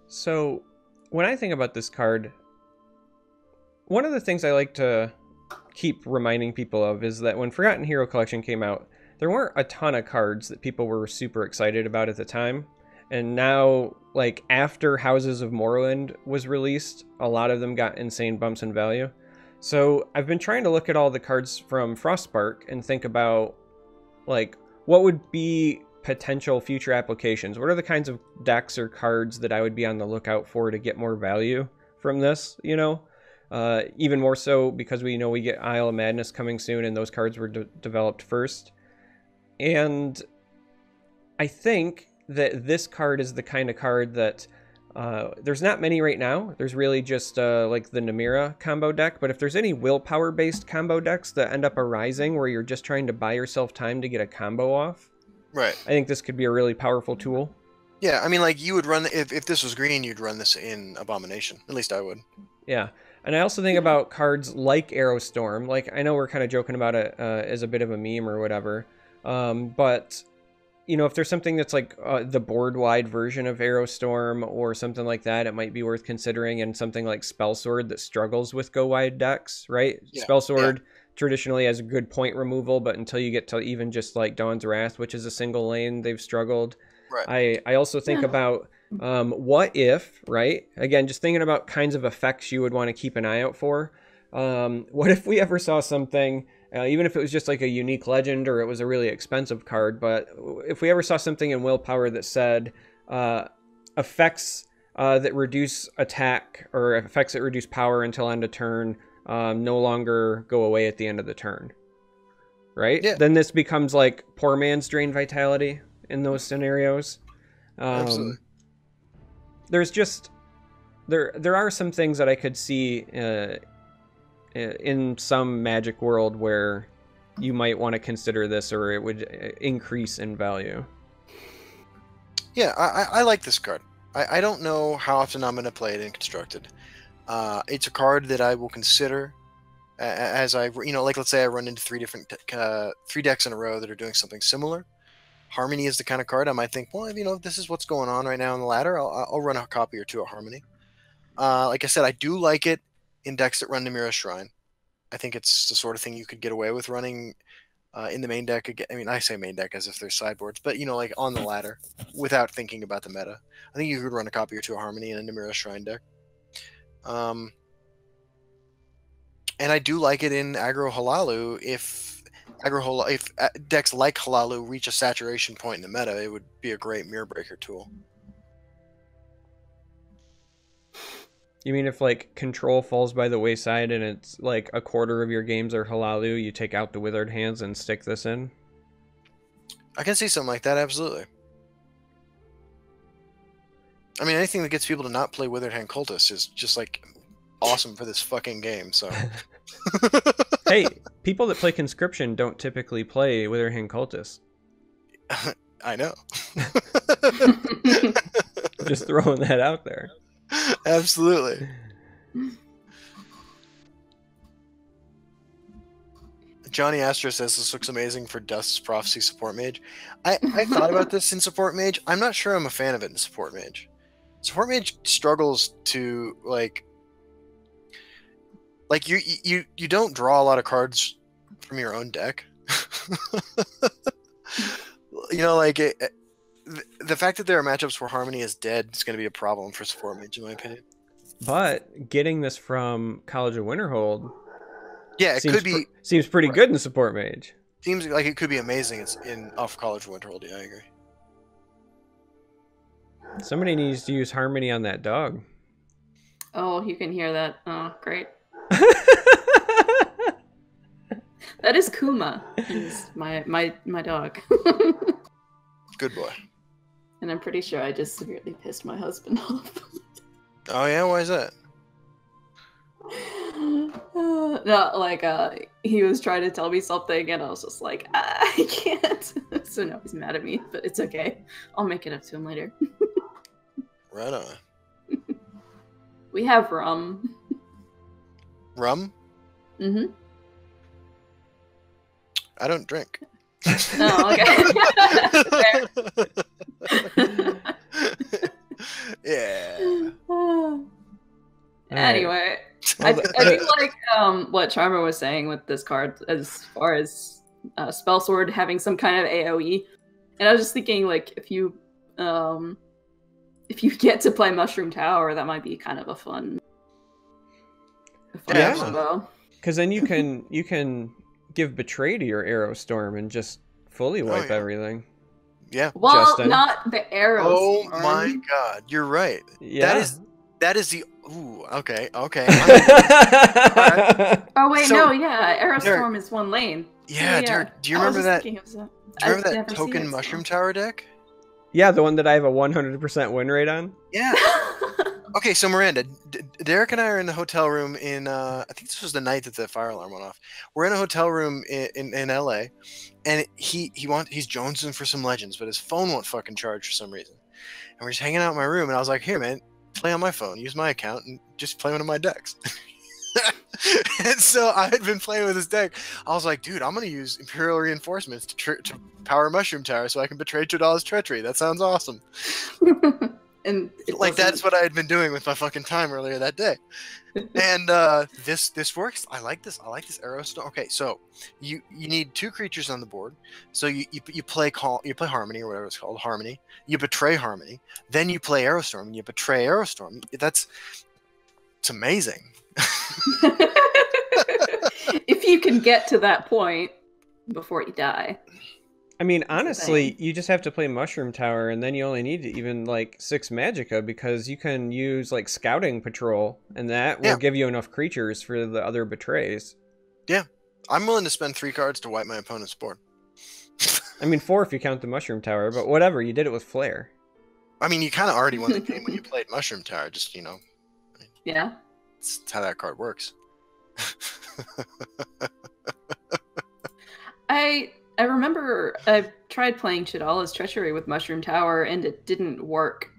So, when I think about this card, one of the things I like to keep reminding people of is that when Forgotten Hero Collection came out, there weren't a ton of cards that people were super excited about at the time. And now, like, after Houses of Moorland was released, a lot of them got insane bumps in value. So I've been trying to look at all the cards from Frostbark and think about, like, what would be potential future applications? What are the kinds of decks or cards that I would be on the lookout for to get more value from this, you know? Even more so because we know we get Isle of Madness coming soon, and those cards were developed first. And I think that this card is the kind of card that there's not many right now. There's really just like the Namira combo deck, but if there's any willpower based combo decks that end up arising where you're just trying to buy yourself time to get a combo off, right? I think this could be a really powerful tool. Yeah, I mean, like, you would run, if this was green, you'd run this in Abomination. At least I would. Yeah. And I also think about cards like Aerostorm. Like, I know we're kind of joking about it as a bit of a meme or whatever. But, you know, if there's something that's like the board-wide version of Aerostorm or something like that, it might be worth considering. And something like Spellsword that struggles with go-wide decks, right? Yeah. Spellsword traditionally has a good point removal, but until you get to even just like Dawn's Wrath, which is a single lane, they've struggled. Right. I also think about what if, right? Again, just thinking about kinds of effects you would want to keep an eye out for. What if we ever saw something, even if it was just like a unique legend or it was a really expensive card, but if we ever saw something in Willpower that said effects that reduce attack or effects that reduce power until end of turn no longer go away at the end of the turn, right? Yeah. Then this becomes like poor man's Drain Vitality in those scenarios. Absolutely. There's just there are some things that I could see in some Magic world where you might want to consider this, or it would increase in value. Yeah, I like this card. I don't know how often I'm going to play it in Constructed. It's a card that I will consider as I, you know, like, let's say I run into three decks in a row that are doing something similar. Harmony is the kind of card I might think, well, you know, this is what's going on right now in the ladder. I'll run a copy or two of Harmony. Like I said, I do like it in decks that run Namira Shrine. I think it's the sort of thing you could get away with running in the main deck. I mean, I say main deck as if there's sideboards, but, you know, like on the ladder without thinking about the meta. I think you could run a copy or two of Harmony in a Namira Shrine deck. And I do like it in Aggro Halalu if decks like Halalu reach a saturation point in the meta. It would be a great mirror breaker tool. You mean if like Control falls by the wayside and it's like a quarter of your games are Halalu, you take out the Withered Hands and stick this in? I can see something like that, absolutely. I mean, anything that gets people to not play Withered Hand Cultist is just like awesome for this fucking game, so. Hey, people that play Conscription don't typically play Withered Hand Cultist. I know. Just throwing that out there. Absolutely. Johnny Astro says this looks amazing for Dust's Prophecy Support Mage. I thought about this in Support Mage. I'm not sure I'm a fan of it in Support Mage. Support Mage struggles to like you don't draw a lot of cards from your own deck. You know, like the fact that there are matchups where Harmony is dead is going to be a problem for Support Mage, in my opinion. But getting this from College of Winterhold, yeah, it could be seems pretty good in Support Mage. Seems like it could be amazing in off College of Winterhold. Yeah, I agree. Somebody needs to use Harmony on that dog. Oh, you can hear that. Oh, great. That is Kuma. He's my dog. Good boy. And I'm pretty sure I just severely pissed my husband off. Oh yeah, why is that? No, like he was trying to tell me something, and I was just like, I can't. So now he's mad at me, but it's okay. I'll make it up to him later. Right on. We have rum. Rum? Mm-hmm. I don't drink. Oh, okay. Yeah. Anyway, I do like what Charmer was saying with this card as far as Spell Sword having some kind of AoE, and I was just thinking like if you get to play Mushroom Tower, that might be kind of a fun combo. Because then you can give Betray to your Arrow Storm and just fully wipe everything. Yeah. Well, Justin. not the Arrow Oh Storm. my god, you're right. Yeah. That is the. Ooh, okay. Oh wait, So, no, yeah, Arrow Derek- Storm is one lane. Yeah, Derek, do you remember that? Do you remember that token Mushroom Tower deck? Yeah, the one that I have a 100% win rate on. Yeah. Okay, so Miranda, Derek and I are in a hotel room in. I think this was the night that the fire alarm went off. We're in a hotel room in LA, and he's jonesing for some Legends, but his phone won't fucking charge for some reason. And we're just hanging out in my room, and I was like, "Here, man, play on my phone. Use my account and just play one of my decks." And so I had been playing with this deck. I was like, "Dude, I'm gonna use Imperial Reinforcements to power Mushroom Tower, so I can betray Tradal's treachery. That sounds awesome." And Like that's what I had been doing with my fucking time earlier that day. And this works. I like this. I like this Arrow Storm. Okay, so you need 2 creatures on the board. So you play Harmony or whatever it's called, Harmony. You betray Harmony. Then you play Arrow Storm and you betray Arrow Storm. It's amazing. If you can get to that point before you die. I mean, honestly, you just have to play Mushroom Tower, and then you only need even like 6 Magicka, because you can use like Scouting Patrol, and that will give you enough creatures for the other betrays. Yeah, I'm willing to spend 3 cards to wipe my opponent's board. I mean, 4 if you count the Mushroom Tower, but whatever, you did it with Flare. I mean, you kind of already won the game when you played Mushroom Tower, just, Yeah. That's how that card works. I remember I tried playing Tradala's Treachery with Mushroom Tower, and it didn't work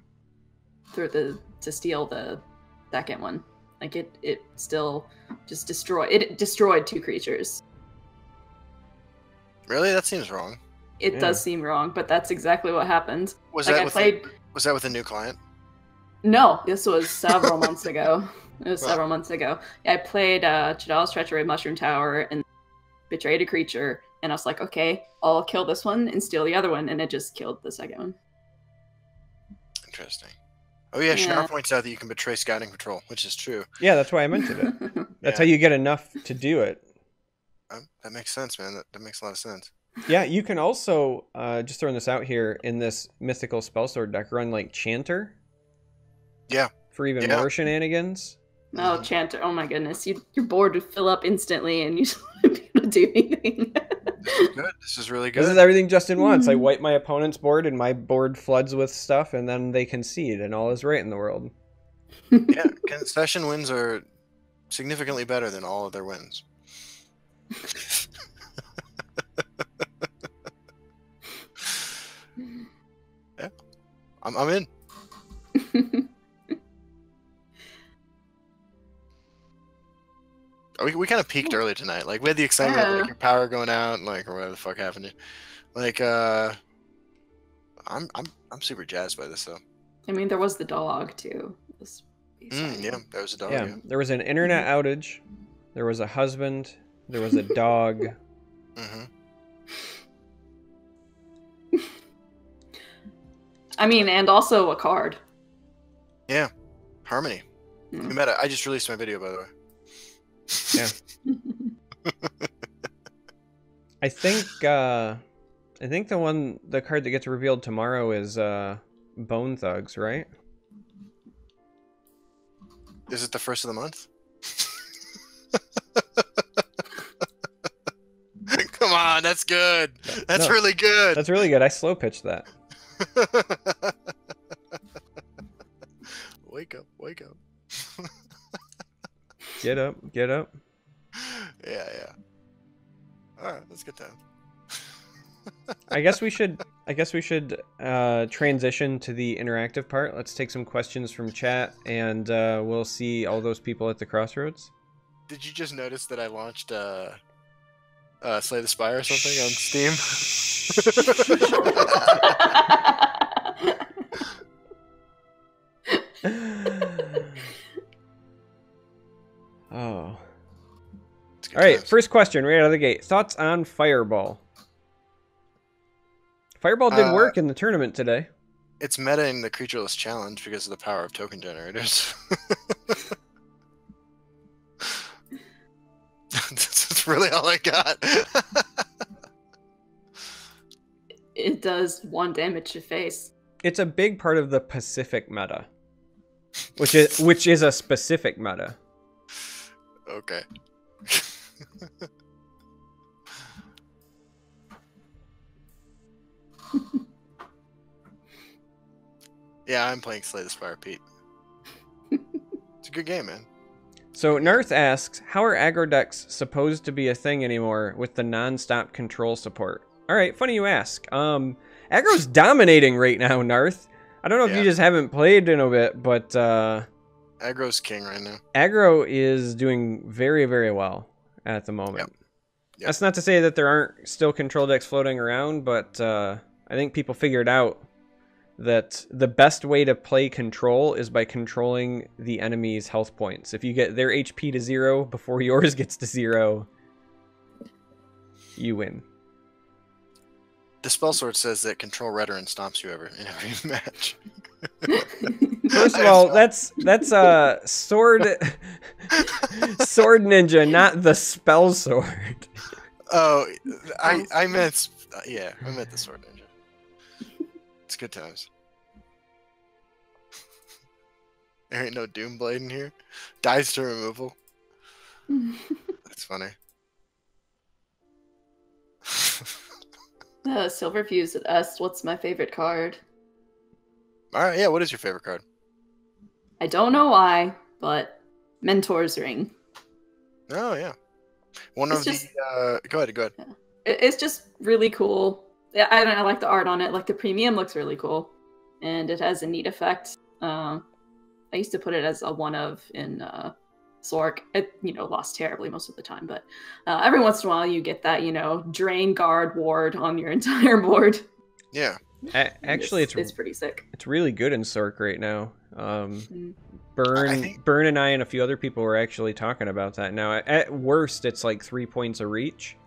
to steal the second one. Like it still just destroyed 2 creatures. Really? That seems wrong. It does seem wrong, but that's exactly what happened. Was like that was that with a new client? No, this was several months ago. It was several months ago. I played Tradala's Treachery, Mushroom Tower, and betrayed a creature, and I was like, okay, I'll kill this one and steal the other one, and it just killed the second one. Interesting. Oh yeah, Shnar points out that you can betray Scouting Patrol, which is true. Yeah, that's why I mentioned it. That's how you get enough to do it. That makes sense, man. That makes a lot of sense. Yeah, you can also, just throwing this out here, in this Mythical Spellsword deck, run like Chanter. Yeah. For even more shenanigans. Oh, Chanter. Oh my goodness. Your board would fill up instantly and you just wouldn't be able to do anything. This is good. This is really good. This is everything Justin wants. I wipe my opponent's board and my board floods with stuff, and then they concede, and all is right in the world. Yeah, concession wins are significantly better than all of their wins. Yeah, I'm in. We kind of peaked early tonight. Like we had the excitement of like your power going out and like or whatever the fuck happened. Like I'm super jazzed by this though. I mean, there was the dog too. Yeah, there was a dog. Yeah, there was an internet outage. There was a husband. There was a dog. I mean, and also a card. Yeah, Harmony. We met it. I just released my video, by the way. Yeah. I think the card that gets revealed tomorrow is Bone Thugs, right? Is it the first of the month? Come on, that's good. That's really good. That's really good. I slow pitched that. Wake up, wake up. Get up, get up. Yeah, yeah. All right, that's a good time. I guess we should transition to the interactive part. Let's take some questions from chat, and we'll see all those people at the crossroads. Did you just notice that I launched Slay the Spire or something on Steam? Oh. All right, first question right out of the gate. Thoughts on Fireball? Fireball did work in the tournament today. It's meta in the Creatureless Challenge because of the power of token generators. That's really all I got. It does 1 damage to face. It's a big part of the Pacific meta, which is a specific meta. Okay. Yeah, I'm playing Slay the Spire, Pete. It's a good game, man. So Narth asks, how are aggro decks supposed to be a thing anymore with the non-stop control support? All right, funny you ask. Aggro's dominating right now, Narth. I don't know if you just haven't played in a bit, but Aggro's king right now. aggro is doing very, very well at the moment. Yep. That's not to say that there aren't still control decks floating around, but I think people figured out that the best way to play control is by controlling the enemy's health points. If you get their HP to 0 before yours gets to 0, you win. The spell sword says that control Redoran stomps you in every match. First of all, that's sword sword ninja, not the spell sword. Oh, I meant I meant the sword ninja. It's good times. There ain't no Doomblade in here. Dies to removal. That's funny. Silverfuse asked, what's my favorite card? Alright, yeah, what is your favorite card? I don't know why, but Mentor's Ring. Oh, yeah. One of the... Go ahead. Yeah. It's just really cool. Yeah, I like the art on it. Like, the premium looks really cool. And it has a neat effect. I used to put it as a one of in Sork. It, lost terribly most of the time. But every once in a while, you get that, drain guard ward on your entire board. Yeah. Actually, it's pretty sick. It's really good in Sork right now. Burn and I and a few other people were actually talking about that. Now, at worst, it's like 3 points a reach.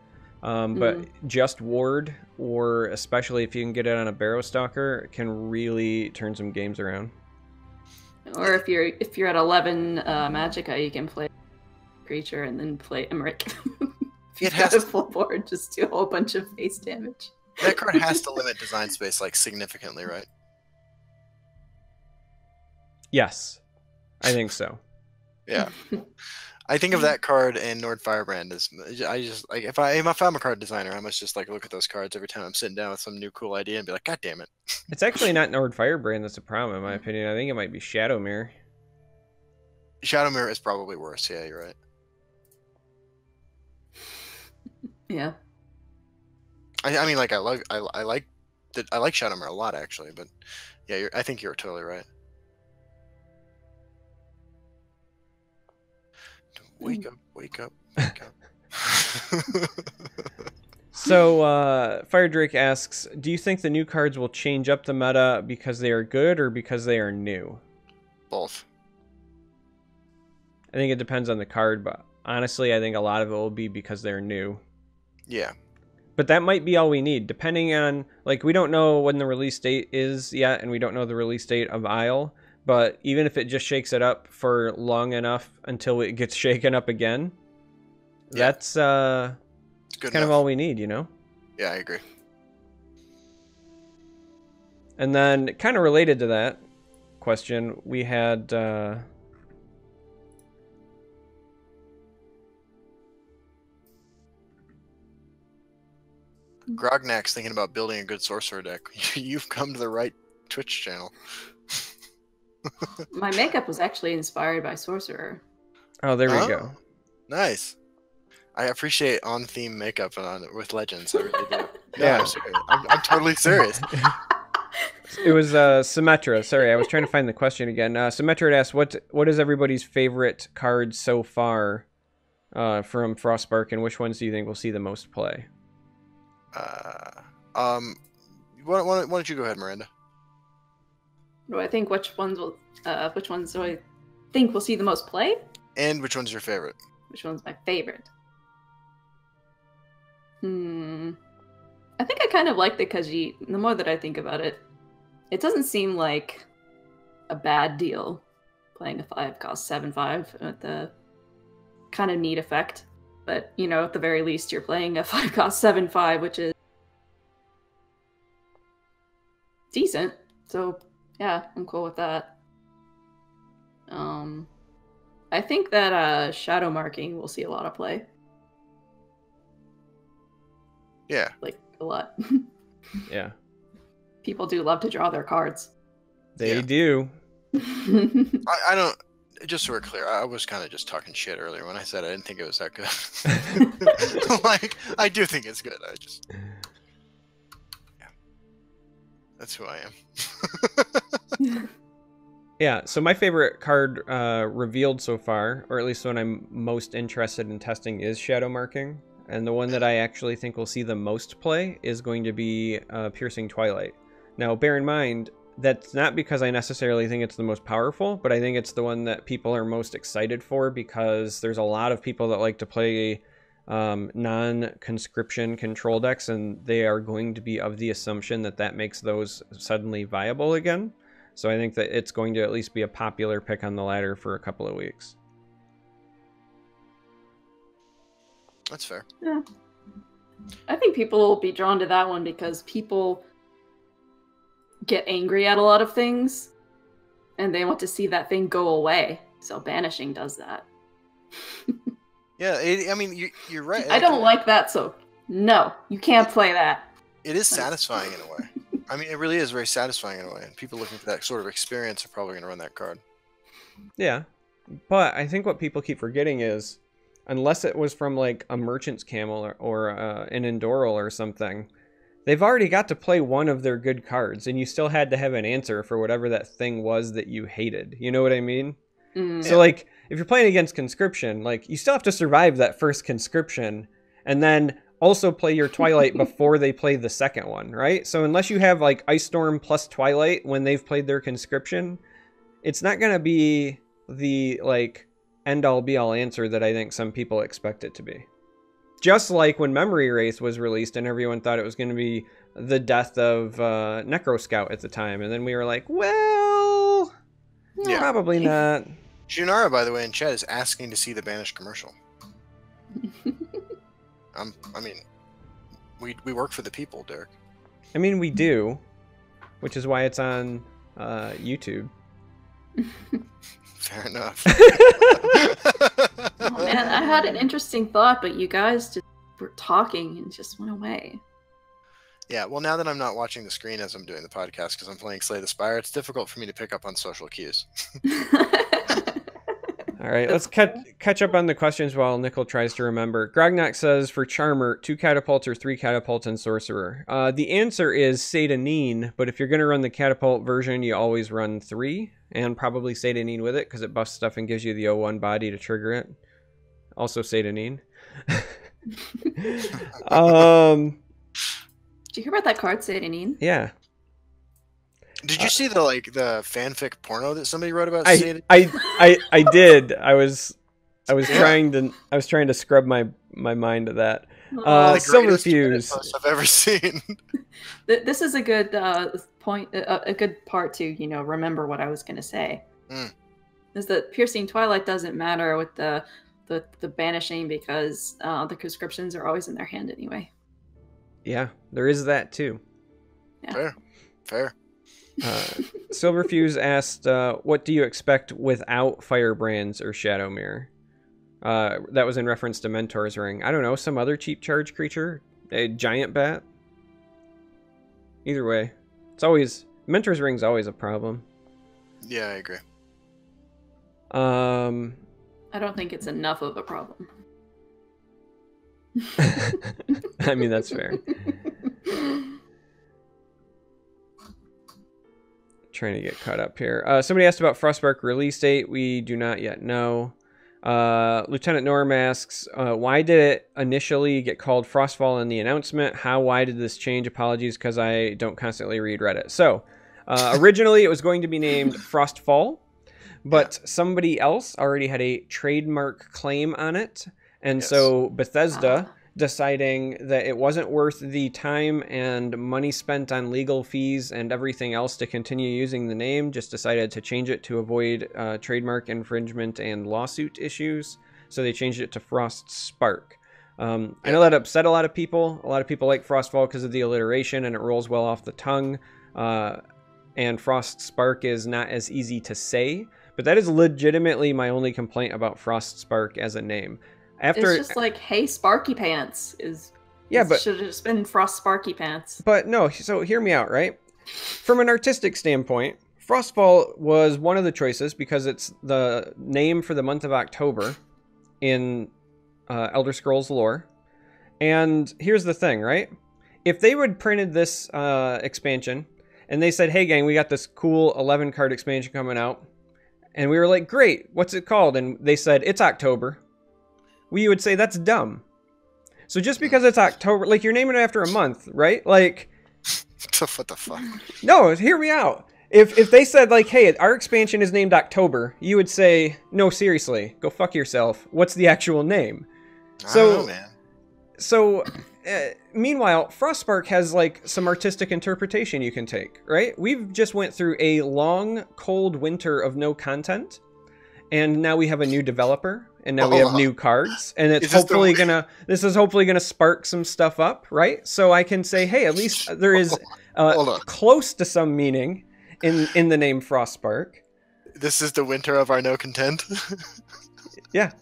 But just ward, or especially if you can get it on a Barrow Stalker, can really turn some games around. Or if you're at 11 Magicka, you can play creature and then play Emmerich. It has a full board, just do a whole bunch of face damage. That card has to limit design space like significantly, right? Yes, I think so. Yeah. I think of that card and Nord Firebrand as I just like if I'm a card designer, I must just like look at those cards every time I'm sitting down with some new cool idea and be like, God damn it. It's actually not Nord Firebrand that's a problem in my opinion. I think it might be Shadowmere. Shadowmere is probably worse. Yeah, you're right. Yeah. I mean, like I like Shadowmere a lot actually, but yeah, I think you're totally right. Wake up, wake up, wake up. So, Fire Drake asks, do you think the new cards will change up the meta because they are good or because they are new? Both. I think it depends on the card, but honestly, I think a lot of it will be because they're new. Yeah. But that might be all we need, depending on, like, we don't know when the release date is yet, and we don't know the release date of Isle. But even if it just shakes it up for long enough until it gets shaken up again, that's kind of all we need, Yeah, I agree. And then, kind of related to that question, we had... Grognak's thinking about building a good sorcerer deck. You've come to the right Twitch channel. My makeup was actually inspired by Sorcerer. Oh, there we Oh. go. Nice. I appreciate on-theme makeup with Legends. I really do. No, Yeah. I'm serious. I'm totally serious. It was Symmetra. Sorry, I was trying to find the question again. Symmetra had asked, what is everybody's favorite card so far from Frostbark, and which ones do you think will see the most play? Why don't you go ahead, Miranda? Do I think which ones do I think will see the most play? And which one's your favorite? Which one's my favorite? I think I kind of like the Khajiit. The more that I think about it, it doesn't seem like a bad deal playing a 5-cost 7/5 with the kind of neat effect. But, you know, at the very least, you're playing a 5-cost 7/5, which is decent. So, yeah, I'm cool with that. I think that shadow marking will see a lot of play. Yeah. Like, a lot. Yeah. People do love to draw their cards. They do. I don't. Just so we're clear, I was kind of just talking shit earlier when I said I didn't think it was that good. Like, I do think it's good. Yeah. That's who I am. Yeah, so my favorite card revealed so far, or at least one I'm most interested in testing, is Shadow Marking. And the one that I actually think will see the most play is going to be Piercing Twilight. Now, bear in mind, that's not because I necessarily think it's the most powerful, but I think it's the one that people are most excited for because there's a lot of people that like to play non-conscription control decks, and they are going to be of the assumption that that makes those suddenly viable again. So I think that it's going to at least be a popular pick on the ladder for a couple of weeks. That's fair. Yeah. I think people will be drawn to that one because people get angry at a lot of things and they want to see that thing go away. So banishing does that. Yeah, I mean, you're right. I don't like that, so no, you can't play that. It is satisfying in a way. I mean, it really is very satisfying in a way. And people looking for that sort of experience are probably going to run that card. Yeah, but I think what people keep forgetting is, unless it was from like a Merchant's Camel or an Endoral or something, they've already got to play one of their good cards, and you still had to have an answer for whatever that thing was that you hated. You know what I mean? So like, if you're playing against Conscription, like, you still have to survive that first Conscription, and then also play your Twilight before they play the second one, right? So unless you have like Ice Storm plus Twilight when they've played their Conscription, it's not going to be the like end-all be-all answer that I think some people expect it to be. Just like when Memory Wraith was released and everyone thought it was going to be the death of Necro Scout at the time, and then we were like, well, Yeah. probably not. Junara, by the way, in chat is asking to see the Banished commercial. I mean, we work for the people, Derek. I mean, we do, which is why it's on YouTube. Fair enough. Oh, man, I had an interesting thought, but you guys just were talking and just went away. Yeah, well, now that I'm not watching the screen as I'm doing the podcast because I'm playing Slay the Spire, it's difficult for me to pick up on social cues. All right, let's catch up on the questions while Nickel tries to remember. Grognak says, for Charmer, 2 catapults or 3 catapults and Sorcerer. The answer is Satanine, but if you're going to run the catapult version, you always run 3, and probably Satanine with it, because it buffs stuff and gives you the 0-1 body to trigger it. Also Satanine. Did you hear about that card, Satanine? Yeah. Did you see the fanfic porno that somebody wrote about? I did. I was trying to scrub my mind of that. Silver Fuse. I've ever seen. This is a good point, a good part to remember what I was going to say. Is that Piercing Twilight doesn't matter with the banishing because the conscriptions are always in their hand anyway. Yeah, there is that too. Yeah. Fair. Silverfuse asked, what do you expect without Firebrands or Shadow Mirror? That was in reference to Mentor's Ring. I don't know, some other cheap charge creature? A giant bat? Either way. Mentor's Ring's always a problem. Yeah, I agree. I I don't think it's enough of a problem. I mean, that's fair. Trying to get caught up here. Somebody asked about Frostbark release date. We do not yet know. Lieutenant Norm asks, why did it initially get called Frostfall in the announcement? Why did this change? Apologies, because I don't constantly read Reddit. So, originally it was going to be named Frostfall, but somebody else already had a trademark claim on it. And so Bethesda, deciding that it wasn't worth the time and money spent on legal fees and everything else to continue using the name, just decided to change it to avoid trademark infringement and lawsuit issues. So they changed it to Frostspark. I know that upset a lot of people. A lot of people like Frostfall because of the alliteration and it rolls well off the tongue. And Frostspark is not as easy to say, but that is legitimately my only complaint about Frostspark as a name. It's just like, hey, Sparky Pants but should have just been Frost Sparky Pants. But no, so hear me out, right? From an artistic standpoint, Frostfall was one of the choices because it's the name for the month of October in Elder Scrolls lore. And here's the thing, right? If they would printed this expansion and they said, hey gang, we got this cool 11 card expansion coming out, and we were like, great, what's it called? And they said, it's October. We would say that's dumb. So just because it's October, like you're naming it after a month, right? Like, what the fuck? No, hear me out. If they said like, hey, our expansion is named October, you would say, no, seriously, go fuck yourself. What's the actual name? I don't know, man. So, meanwhile, Frostbark has like some artistic interpretation you can take, right? We've just went through a long, cold winter of no content, and now we have a new developer. And now we have new cards, and it's hopefully this is hopefully gonna spark some stuff up, right? So I can say, hey, at least there is close to some meaning in the name Frostbark. This is the winter of our no content. Yeah.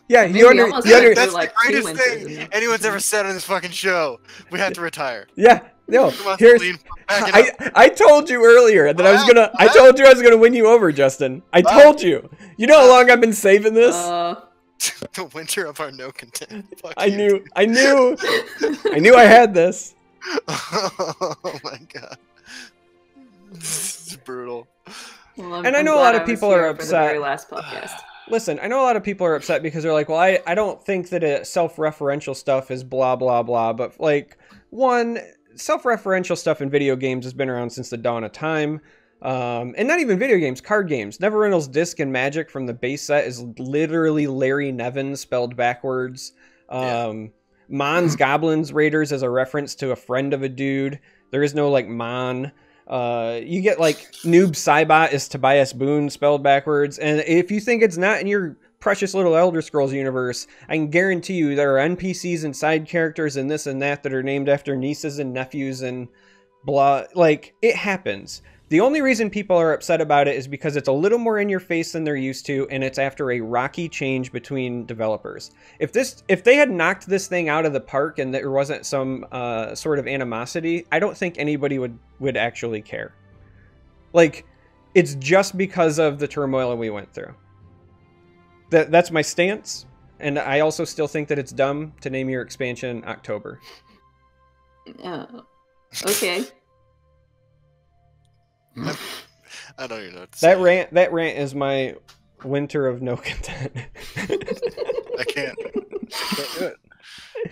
That's the greatest thing anyone's ever said on this fucking show. We have to retire. Yeah. No. I told you earlier that I told you I was gonna win you over, Justin. I told you. You know how long I've been saving this? The winter of our no content. I knew I had this. Oh my god. This is brutal. Well, and I know a lot of people are upset. For the very last podcast. Listen, I know a lot of people are upset because they're like, well, I don't think that self-referential stuff is blah, blah, blah. But, like, one, self-referential stuff in video games has been around since the dawn of time. And not even video games, card games. Neverendal's Disc and Magic from the base set is literally Larry Nevin spelled backwards. Mon's Goblins Raiders is a reference to a friend of a dude. There is no, like, Mon. You get like Noob Saibot is Tobias Boone spelled backwards, and if you think it's not in your precious little Elder Scrolls universe, I can guarantee you there are NPCs and side characters and this and that are named after nieces and nephews and blah. Like, it happens. The only reason people are upset about it is because it's a little more in your face than they're used to, and it's after a rocky change between developers. If they had knocked this thing out of the park and there wasn't some sort of animosity, I don't think anybody would actually care. Like, it's just because of the turmoil we went through. That's my stance, and I also still think that it's dumb to name your expansion October. Okay. I don't even know what to say. That rant is my winter of no content. I can't do it.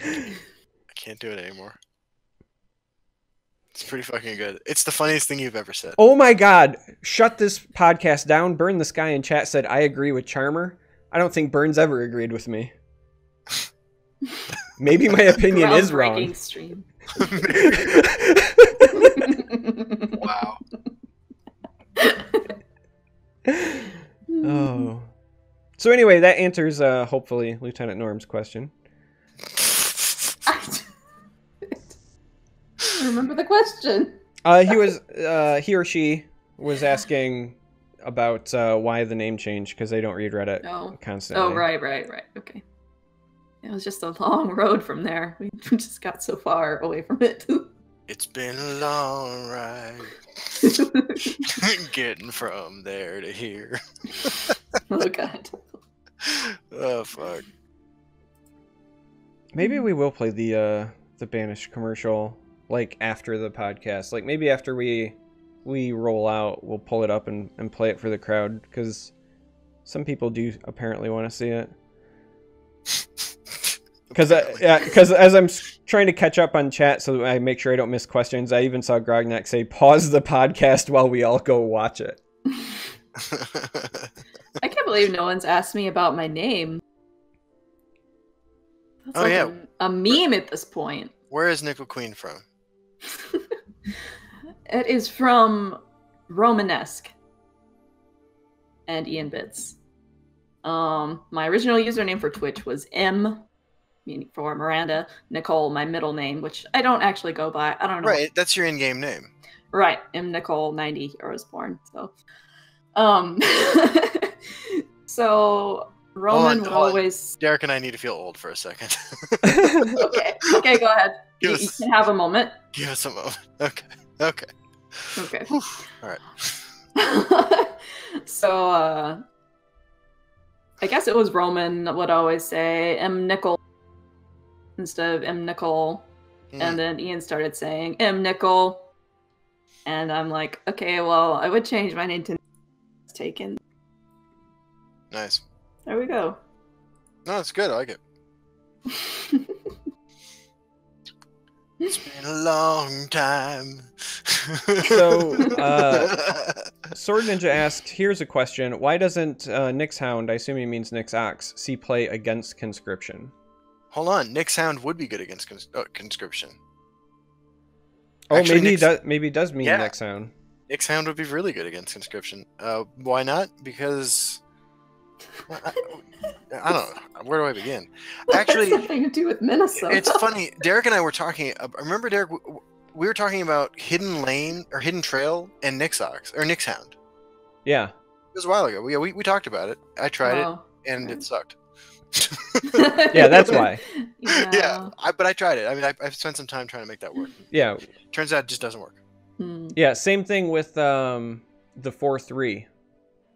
I can't do it anymore. It's pretty fucking good. It's the funniest thing you've ever said. Oh my god. Shut this podcast down. Burn this guy in chat said, I agree with Charmer. I don't think Burns ever agreed with me. Maybe my opinion is wrong. Stream. Wow. Oh. So anyway, that answers hopefully Lieutenant Norm's question. Remember the question. He or she was asking about why the name changed because they don't read Reddit constantly. Oh, right. Okay. It was just a long road from there. We just got so far away from it. It's been a long ride. Getting from there to here. Oh, God. Oh fuck. Maybe we will play the Banished commercial like after the podcast. Like maybe after we roll out, we'll pull it up and play it for the crowd because some people do apparently want to see it. Because as I'm trying to catch up on chat so that I make sure I don't miss questions, I even saw Grognak say, "Pause the podcast while we all go watch it." I can't believe no one's asked me about my name. That's Oh, like yeah. a meme at this point. Where is NickelQueen from? It is from Romanesque and Ian Bits. My original username for Twitch was M, meaning for Miranda, Nicole, my middle name, which I don't actually go by. I don't know. Right, that's your in-game name. Right, M Nicole 90 I was born. So, so Roman would always. Derek and I need to feel old for a second. Okay, go ahead. You can have a moment. Give us a moment. Okay. Whew. All right. So, I guess it was Roman would always say M Nickel instead of M Nickel, and then Ian started saying M Nickel, and I'm like, okay, well, I would change my name to Taken. Nice. There we go. No, it's good. I like it. It's been a long time. So, Sword Ninja asked, here's a question. Why doesn't Nyx Hound, I assume he means Nyx Ox, see play against conscription? Hold on. Nyx Hound would be good against conscription. Oh, Actually, maybe it does mean Nyx Hound. Nyx Hound would be really good against conscription. Why not? Because... I don't know. Where do I begin? Actually, something to do with Minnesota. It's funny. Derek and I were talking. Remember, Derek? We were talking about Hidden Lane or Hidden Trail and Nyx Ox or Nyx Hound. Yeah, it was a while ago. We talked about it. I tried it and it sucked. Yeah, that's why. Yeah, but I tried it. I mean, I've spent some time trying to make that work. Yeah. Turns out it just doesn't work. Yeah, same thing with the 4-3.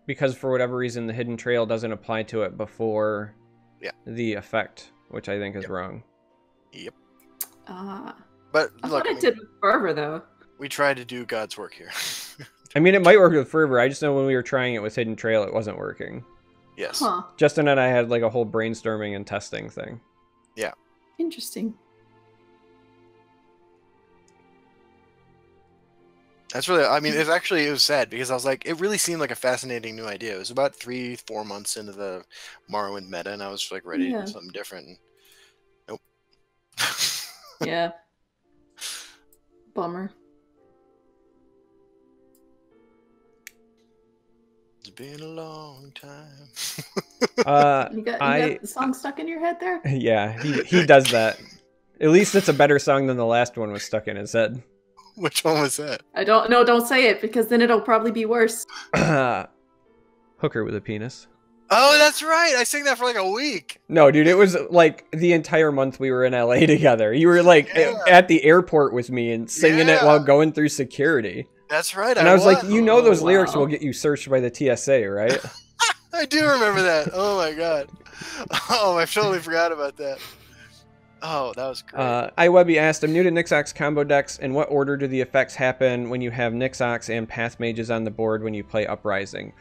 Because for whatever reason, the Hidden Trail doesn't apply to it before the effect, which I think is wrong. Yep. But I thought it did with Fervor, though. We tried to do God's work here. I mean, it might work with Fervor. I just know when we were trying it with Hidden Trail, it wasn't working. Yes. Huh. Justin and I had like a whole brainstorming and testing thing. Yeah. Interesting. That's really, I mean, it was sad because I was like, it really seemed like a fascinating new idea. It was about 3-4 months into the Morrowind meta, and I was like ready to do something different. And nope. Yeah. Bummer. It's been a long time. You got the song stuck in your head there? Yeah, he does that. At least it's a better song than the last one was stuck in his head. Which one was that? I don't know. Don't say it because then it'll probably be worse. Hooker with a penis. Oh, that's right. I sang that for like a week. No, dude, it was like the entire month we were in LA together. You were like at the airport with me and singing it while going through security. That's right. And I was like, you know, those lyrics will get you searched by the TSA, right? I do remember that. Oh my god. Oh, I totally forgot about that. Oh, that was great. iWebby asked, I'm new to Nyx Ox combo decks. In what order do the effects happen when you have Nyx Ox and Path Mages on the board when you play Uprising?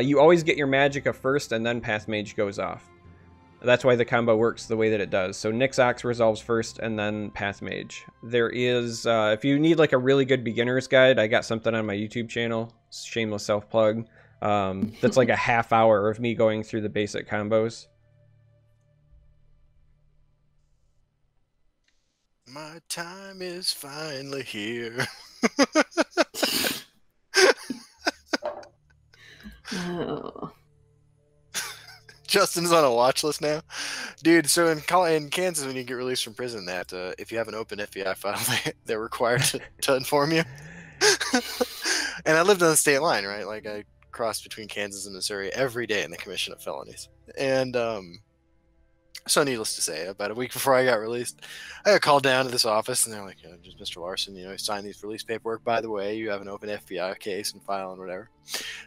You always get your Magicka first, and then Path Mage goes off. That's why the combo works the way that it does. So Nyx Ox resolves first, and then Path Mage. There is, if you need like a really good beginner's guide, I got something on my YouTube channel, shameless self-plug, that's like a half hour of me going through the basic combos. My time is finally here. Oh. Justin's on a watch list now. Dude, so in Kansas, when you get released from prison, that if you have an open FBI file, they're required to inform you. And I lived on the state line, right? Like, I crossed between Kansas and Missouri every day in the commission of felonies. And so needless to say, about a week before I got released, I got called down to this office, and they're like, just Mr. Larson, you signed these release paperwork. By the way, you have an open FBI case and file and whatever.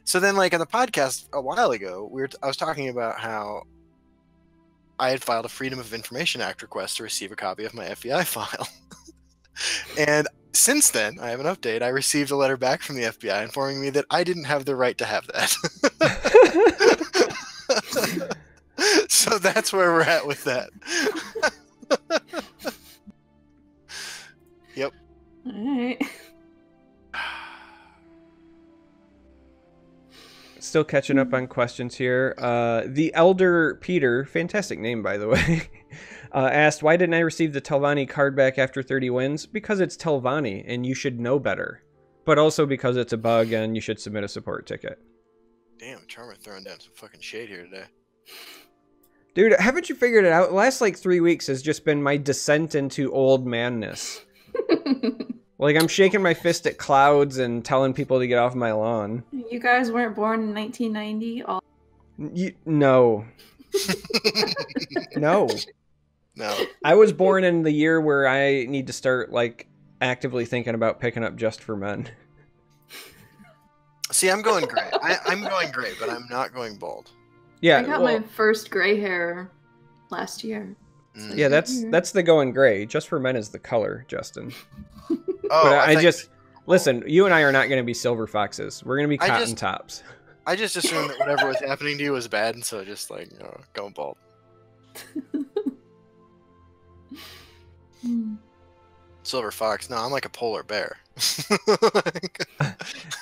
So then, like, on the podcast a while ago, I was talking about how I had filed a Freedom of Information Act request to receive a copy of my FBI file. And since then, I have an update. I received a letter back from the FBI informing me that I didn't have the right to have that. So that's where we're at with that. Yep. All right. Still catching up on questions here. The Elder Peter, fantastic name by the way, asked, why didn't I receive the Telvanni card back after 30 wins? Because it's Telvanni and you should know better. But also because it's a bug and you should submit a support ticket. Damn, Charmer throwing down some fucking shade here today. Dude, haven't you figured it out? The last like 3 weeks has just been my descent into old manness. Like I'm shaking my fist at clouds and telling people to get off my lawn. You guys weren't born in 1990? No. No. No. I was born in the year where I need to start like actively thinking about picking up Just for Men. See, I'm going gray. I'm going gray, but I'm not going bald. Yeah, I got my first gray hair last year. Yeah, that's the going gray. Just for Men is the color, Justin. Oh, but I just listen. You and I are not going to be silver foxes. We're going to be I cotton just- tops. I just assumed that whatever was happening to you was bad, and so just like going bald. Silver fox? No, I'm like a polar bear.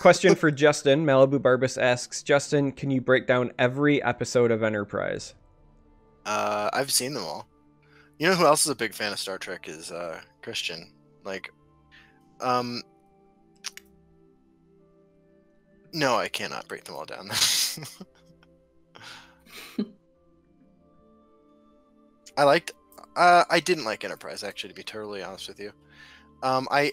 Question for Justin. Malibu Barbus asks, Justin, can you break down every episode of Enterprise? I've seen them all. You know who else is a big fan of Star Trek is Christian. Like, no, I cannot break them all down. I didn't like Enterprise, actually, to be totally honest with you. I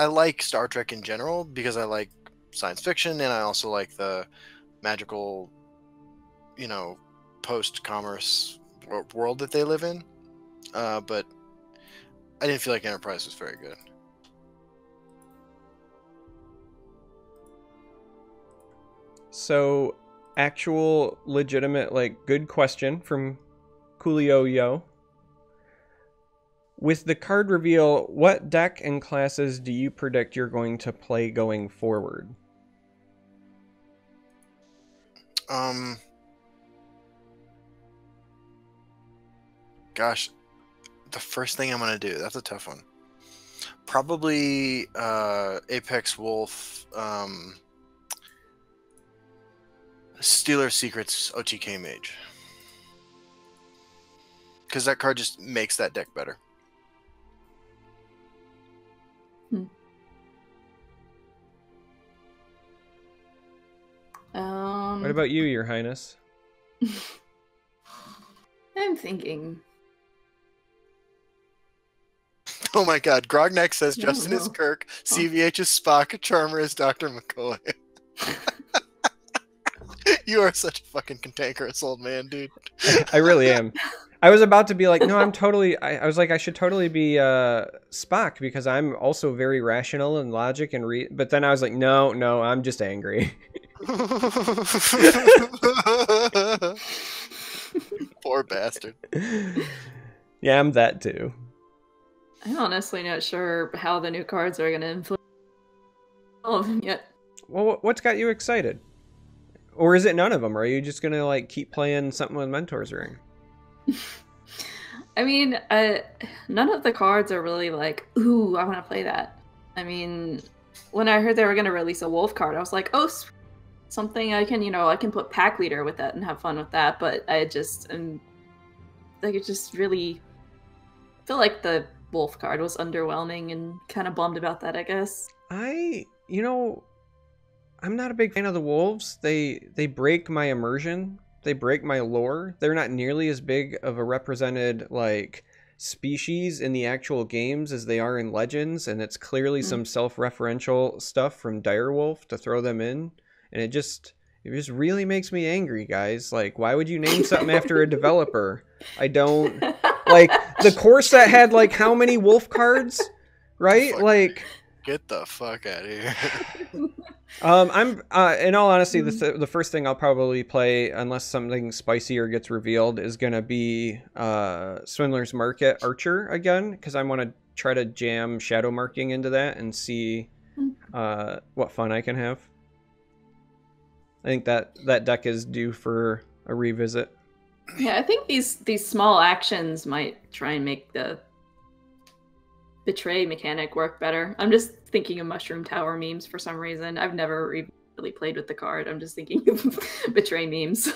like Star Trek in general because I like science fiction and I also like the magical, post-commerce world that they live in. But I didn't feel like Enterprise was very good. So, actual, legitimate, like, good question from Coolio Yo. With the card reveal, what deck and classes do you predict you're going to play going forward? Gosh, the first thing I'm going to do, that's a tough one. Probably Apex Wolf, Stealer Secrets OTK Mage. Because that card just makes that deck better. What about you, Your Highness? I'm thinking. Oh my god, Grognak says Justin is Kirk, CVH is Spock, Charmer is Dr. McCoy. You are such a fucking cantankerous old man, dude. I really am. I was about to be like, no, I'm totally... I was like, I should totally be Spock because I'm also very rational and logic and but then I was like, no, I'm just angry. Poor bastard. Yeah, I'm that too. I'm honestly not sure how the new cards are going to influence all of them yet. Well, what's got you excited? Or is it none of them? Or are you just going to like keep playing something with Mentor's Ring? I mean, none of the cards are really like, ooh, I want to play that. I mean, when I heard they were going to release a wolf card, I was like, oh, something I can, I can put pack leader with that and have fun with that. But I just, like, it just really feel like the wolf card was underwhelming and kind of bummed about that, I guess. I'm not a big fan of the wolves. They break my immersion. They break my lore. They're not nearly as big of a represented like species in the actual games as they are in Legends, and it's clearly some self-referential stuff from Direwolf to throw them in, and it just really makes me angry, guys. Like, why would you name something after a developer? I don't like the core set had like how many wolf cards, right? Like, get the fuck out of here. I'm in all honesty, the first thing I'll probably play, unless something spicier gets revealed, is gonna be Swindler's Market Archer again, because I want to try to jam shadow marking into that and see what fun I can have. I think that deck is due for a revisit. Yeah, I think these small actions might try and make the betray mechanic work better. I'm just thinking of Mushroom Tower memes for some reason. I've never really played with the card. I'm just thinking of betray memes.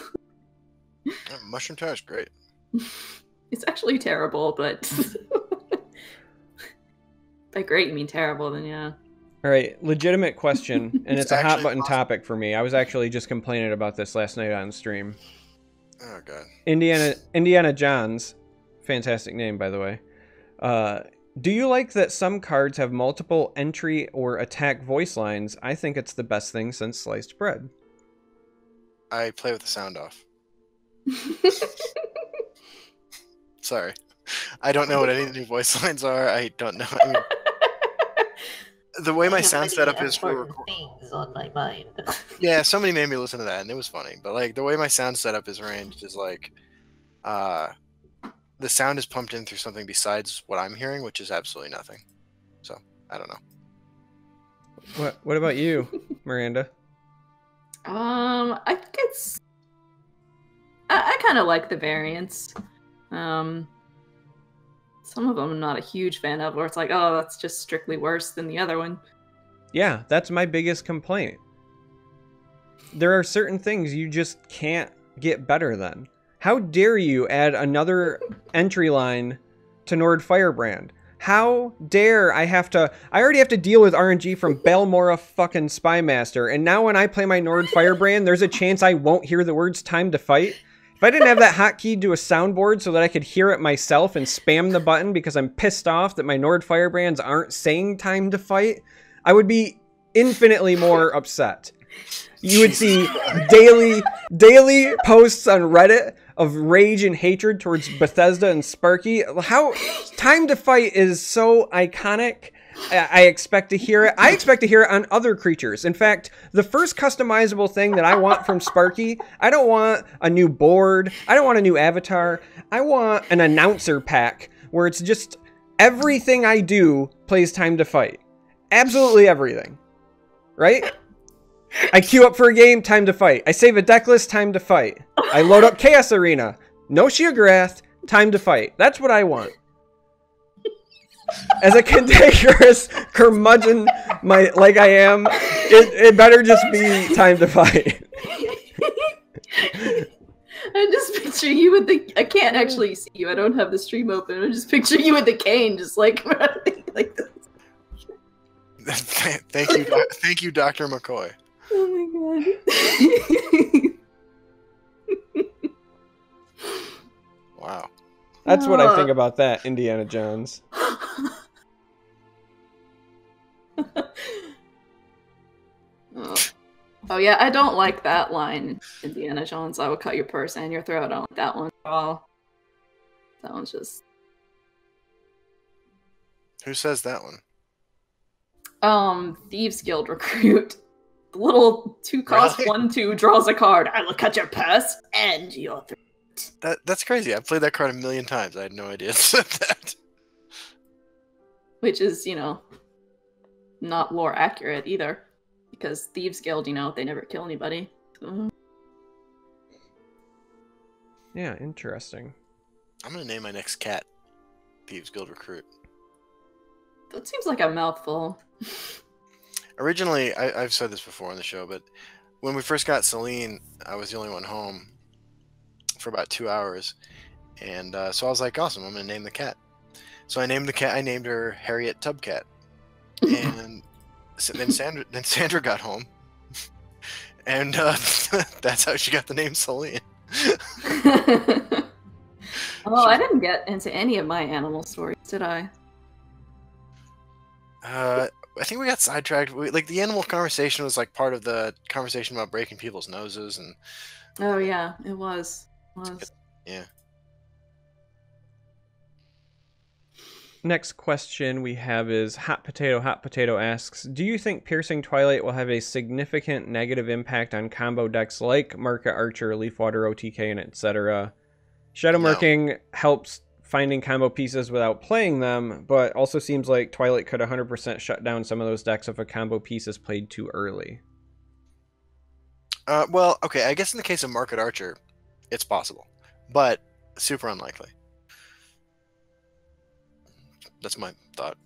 Mushroom Tower is great. It's actually terrible, but by great you mean terrible, then yeah. All right, legitimate question, and it's a hot button possible. topic for me. I was actually just complaining about this last night on stream. Oh god. Indiana Johns, fantastic name by the way. Do you like that some cards have multiple entry or attack voice lines? I think it's the best thing since sliced bread. I play with the sound off. Sorry. I don't know what any of the new voice lines are. I don't know. I mean, the way my sound setup is for things on my mind. yeah, somebody made me listen to that and it was funny. But like the way my sound setup is arranged is like the sound is pumped in through something besides what I'm hearing, which is absolutely nothing. So I don't know. What about you, Miranda? I think it's I kind of like the variants. Some of them I'm not a huge fan of, where it's like, oh, that's just strictly worse than the other one. Yeah, that's my biggest complaint. There are certain things you just can't get better than. How dare you add another entry line to Nord Firebrand? How dare I already have to deal with RNG from Balmora fucking Spymaster, and now when I play my Nord Firebrand, there's a chance I won't hear the words time to fight? If I didn't have that hotkey to a soundboard so that I could hear it myself and spam the button because I'm pissed off that my Nord Firebrands aren't saying time to fight, I would be infinitely more upset. You would see daily posts on Reddit of rage and hatred towards Bethesda and Sparky. How time to fight is so iconic. I expect to hear it. I expect to hear it on other creatures. In fact, the first customizable thing that I want from Sparky, I don't want a new board. I don't want a new avatar. I want an announcer pack where it's just everything I do plays time to fight. Absolutely everything. Right? I queue up for a game, time to fight. I save a deck list, time to fight. I load up Chaos Arena. No Sheograth, time to fight. That's what I want. As a cantankerous curmudgeon like I am, it better just be time to fight. I just picture you with the... I can't actually see you. I don't have the stream open. I just picture you with the cane, just like like this. Thank you, Dr. McCoy. Oh my god. Wow. That's what I think about that, Indiana Jones. Oh yeah, I don't like that line, Indiana Jones. I will cut your purse and your throat. I don't like that one at all. That one's just... Who says that one? Thieves Guild recruit. The little 2-cost Really? 1/2 draws a card. I will cut your purse and your throat. That's crazy. I've played that card a million times. I had no idea it said that. Which is, you know, not lore accurate either. Because Thieves Guild, you know, they never kill anybody. So... Yeah, interesting. I'm gonna name my next cat Thieves Guild Recruit. That seems like a mouthful. Originally, I've said this before on the show, but when we first got Celine, I was the only one home for about 2 hours. And so I was like, awesome, I'm going to name the cat. So I named the cat, I named her Harriet Tubcat. And then Sandra got home. And that's how she got the name Celine. Oh, I didn't get into any of my animal stories, did I? I think we got sidetracked. Like the animal conversation was like part of the conversation about breaking people's noses, and Oh yeah, it was. yeah. Next question we have is Hot Potato asks, do you think piercing Twilight will have a significant negative impact on combo decks like Market Archer, Leafwater, OTK, and etc.? Shadow Marking helps finding combo pieces without playing them, but also seems like Twilight could 100% shut down some of those decks if a combo piece is played too early. Well, okay, I guess in the case of Market Archer, it's possible, but super unlikely. That's my thought.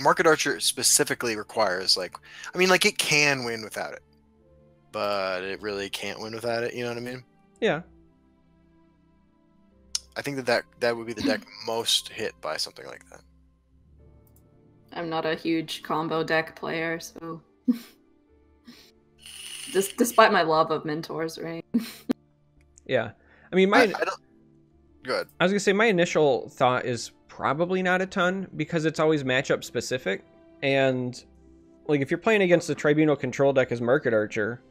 Market Archer specifically requires, like, I mean, like, it can win without it, but it really can't win without it, you know what I mean? Yeah. I think that would be the deck most hit by something like that. I'm not a huge combo deck player, so... Despite my love of Mentors, right? Yeah. I mean, I don't... Good. I was going to say, my initial thought is probably not a ton, because it's always matchup specific. And, like, if you're playing against the Tribunal control deck as Market Archer,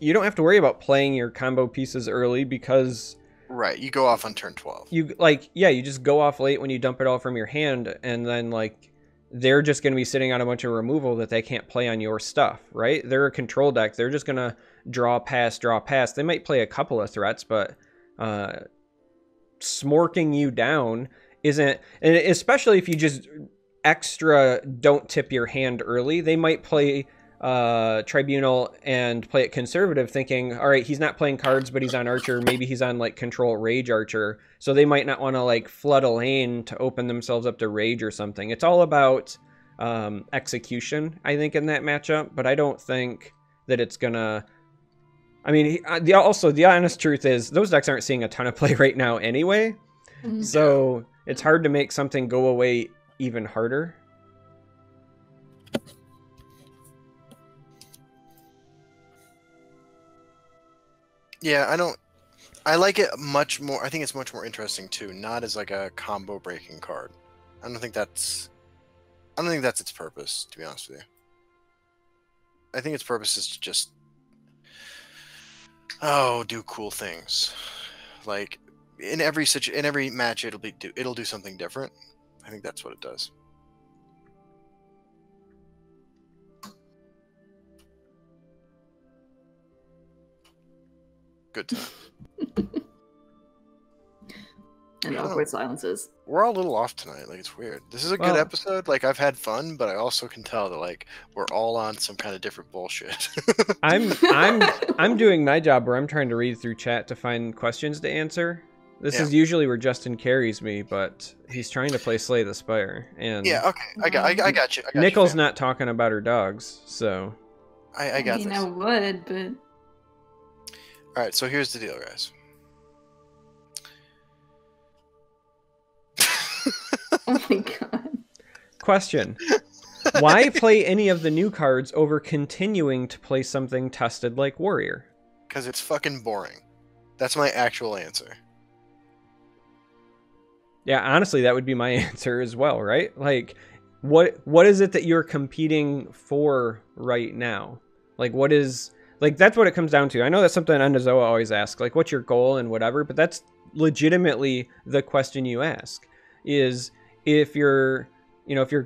you don't have to worry about playing your combo pieces early, because... Right, you go off on turn 12. You just go off late when you dump it all from your hand, and then, like, they're just going to be sitting on a bunch of removal that they can't play on your stuff, right? They're a control deck. They're just going to draw, pass. They might play a couple of threats, but... smorking you down isn't, and especially if you just extra don't tip your hand early, they might play Tribunal and play it conservative, thinking, all right, he's not playing cards, but he's on Archer, maybe he's on like Control Rage Archer, so they might not want to like flood a lane to open themselves up to Rage or something. It's all about execution, I think, in that matchup, but I don't think that it's gonna... I mean, also, the honest truth is, those decks aren't seeing a ton of play right now anyway, so it's hard to make something go away even harder. Yeah, I like it much more. I think it's much more interesting, too, not as like a combo-breaking card. I don't think that's its purpose, to be honest with you. I think its purpose is to just... do cool things. Like in every match, it'll do something different. I think that's what it does. Good time. And awkward silences. We're all a little off tonight. Like, it's weird. This is a good episode. Like, I've had fun, but I also can tell that like we're all on some kind of different bullshit. I'm doing my job where I'm trying to read through chat to find questions to answer. This is usually where Justin carries me, but he's trying to play Slay the Spire. And yeah, okay, I got you. Nickel's not talking about her dogs, so I got this. I would, but all right. So here's the deal, guys. oh my god. Question. Why play any of the new cards over continuing to play something tested like Warrior? Because it's fucking boring. That's my actual answer. Yeah, honestly, that would be my answer as well, right? Like, what is it that you're competing for right now? Like, what is... Like, that's what it comes down to. I know that's something Endozoa always asks, like, what's your goal and whatever, but that's legitimately the question you ask. Is if your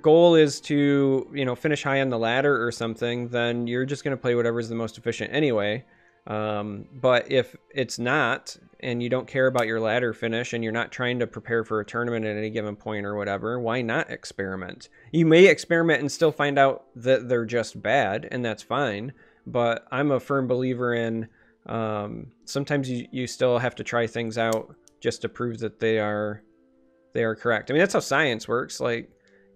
goal is to, finish high on the ladder or something, then you're just going to play whatever is the most efficient anyway. But if it's not, and you don't care about your ladder finish, and you're not trying to prepare for a tournament at any given point or whatever, why not experiment? You may experiment and still find out that they're just bad, and that's fine. But I'm a firm believer in sometimes you still have to try things out just to prove that they are correct. I mean, that's how science works. Like,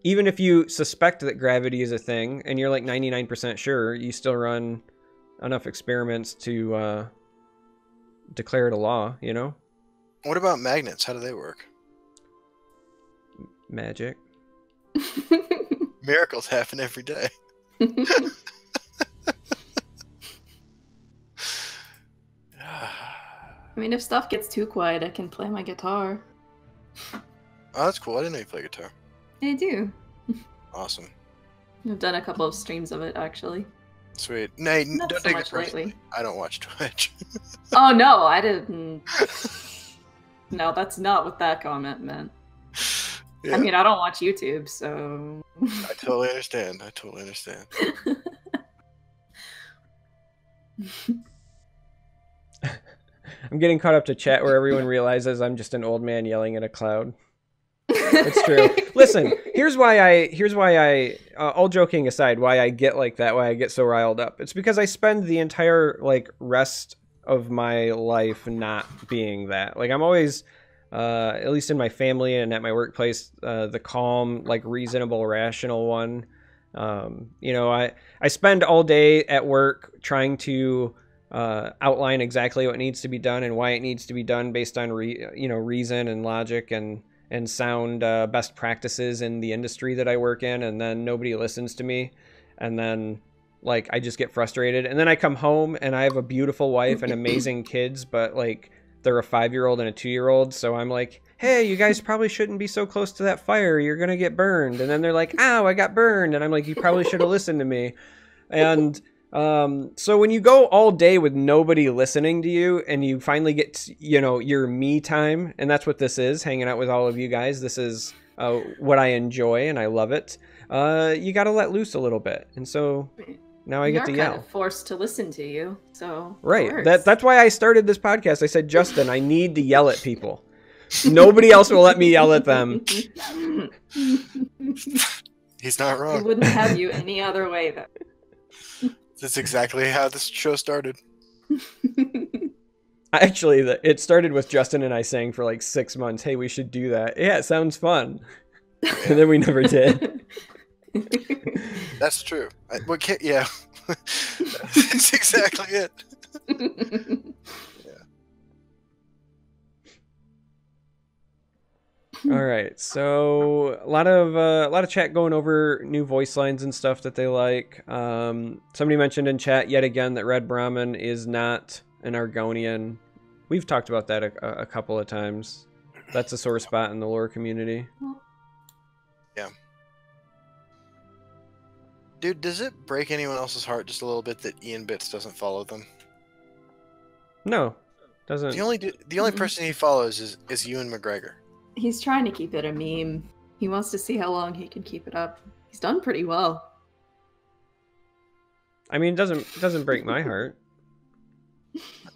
even if you suspect that gravity is a thing and you're like 99% sure, you still run enough experiments to declare it a law, you know? What about magnets? How do they work? Magic. Miracles happen every day. I mean, if stuff gets too quiet, I can play my guitar. Oh, that's cool. I didn't know you play guitar. I do. Awesome. I've done a couple of streams of it, actually. Sweet. Nay, Not don't so take it much lately. personally. I don't watch Twitch. Oh, no, I didn't. No, that's not what that comment meant. Yeah, I mean, I don't watch YouTube, so. I totally understand. I totally understand. I'm getting caught up to chat where everyone realizes I'm just an old man yelling at a cloud. It's true. Listen, here's why I all joking aside, why I get like that, why I get so riled up. It's because I spend the entire like rest of my life not being that. Like I'm always at least in my family and at my workplace, the calm, like reasonable, rational one. You know, I spend all day at work trying to outline exactly what needs to be done and why it needs to be done based on reason and logic and sound best practices in the industry that I work in, and then nobody listens to me, and then like I just get frustrated, and then I come home and I have a beautiful wife and amazing kids, but like they're a 5-year-old and a 2-year-old, so I'm like, hey, you guys probably shouldn't be so close to that fire, you're gonna get burned. And then they're like, ow, I got burned. And I'm like, you probably should have listened to me. And so when you go all day with nobody listening to you and you finally get, your me time, and that's what this is, hanging out with all of you guys. This is what I enjoy and I love it. You got to let loose a little bit. And so now I get to yell. Kind of forced to listen to you, so right. That's why I started this podcast. I said, Justin, I need to yell at people. Nobody else will let me yell at them. He's not wrong. We wouldn't have you any other way, though. That's exactly how this show started. Actually, it started with Justin and I saying for like 6 months, hey, we should do that. Yeah, it sounds fun. And then we never did. That's true. Yeah. That's exactly it. All right, so a lot of chat going over new voice lines and stuff that they like. Somebody mentioned in chat yet again that Red Brahmin is not an Argonian. We've talked about that a couple of times. That's a sore spot in the lore community. Yeah. Dude, does it break anyone else's heart just a little bit that Ian Bits doesn't follow them? No, doesn't. The only person he follows is Ewan McGregor. He's trying to keep it a meme. He wants to see how long he can keep it up. He's done pretty well. I mean, it doesn't break my heart.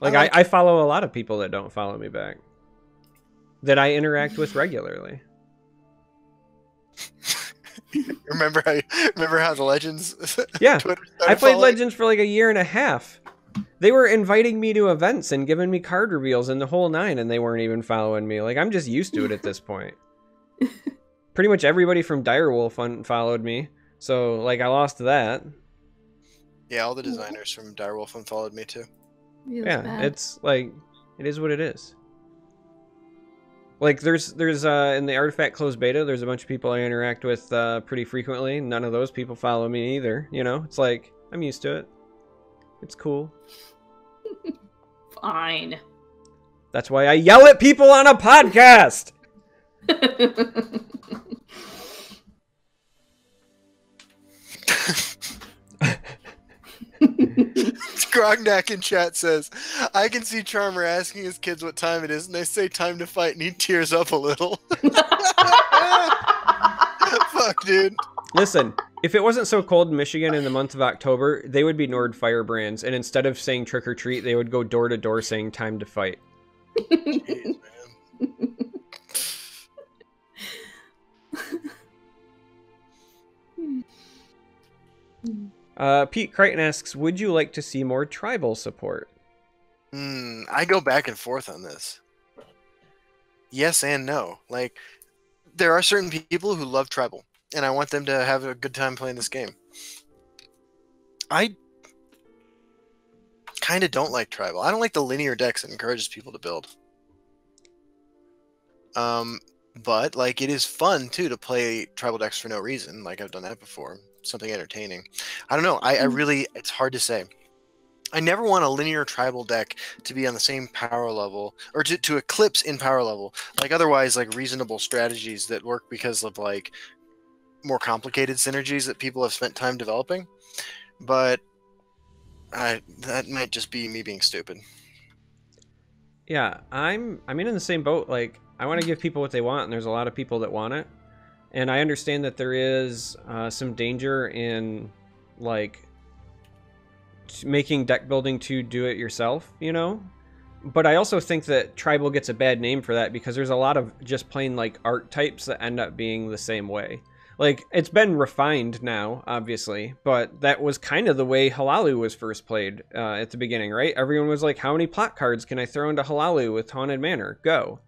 Like I follow a lot of people that don't follow me back, that I interact with regularly. Remember how the Legends? Yeah, I played following? Legends for like a year and a half. They were inviting me to events and giving me card reveals and the whole nine, and they weren't even following me. Like, I'm just used to it at this point. Pretty much everybody from Direwolf followed me, so like I lost that. Yeah, all the designers from Direwolf unfollowed me too. Yeah, it's like it is what it is. Like there's in the Artifact closed beta, there's a bunch of people I interact with pretty frequently. None of those people follow me either. It's like I'm used to it. It's cool. Fine. That's why I yell at people on a podcast. Grognak in chat says, I can see Charmer asking his kids what time it is, and they say time to fight, and he tears up a little. Fuck, dude. Listen, if it wasn't so cold in Michigan in the month of October, they would be Nord Firebrands, and instead of saying trick or treat, they would go door to door saying time to fight. Jeez, man. Pete Crichton asks, would you like to see more tribal support? I go back and forth on this. Yes and no. Like, there are certain people who love tribal, and I want them to have a good time playing this game. I kind of don't like tribal. I don't like the linear decks that encourages people to build. But like it is fun too to play tribal decks for no reason. Like I've done that before. Something entertaining. I don't know. I really, it's hard to say. I never want a linear tribal deck to be on the same power level, or to eclipse in power level. Like otherwise, like reasonable strategies that work because of like more complicated synergies that people have spent time developing. But that might just be me being stupid. Yeah, I'm in the same boat. Like, I want to give people what they want, and there's a lot of people that want it. And I understand that there is some danger in, like, making deck building to do it yourself, you know? But I also think that tribal gets a bad name for that because there's a lot of just plain, like, archetypes that end up being the same way. Like, it's been refined now, obviously, but that was kind of the way Halalu was first played at the beginning, right? Everyone was like, how many plot cards can I throw into Halalu with Haunted Manor? Go.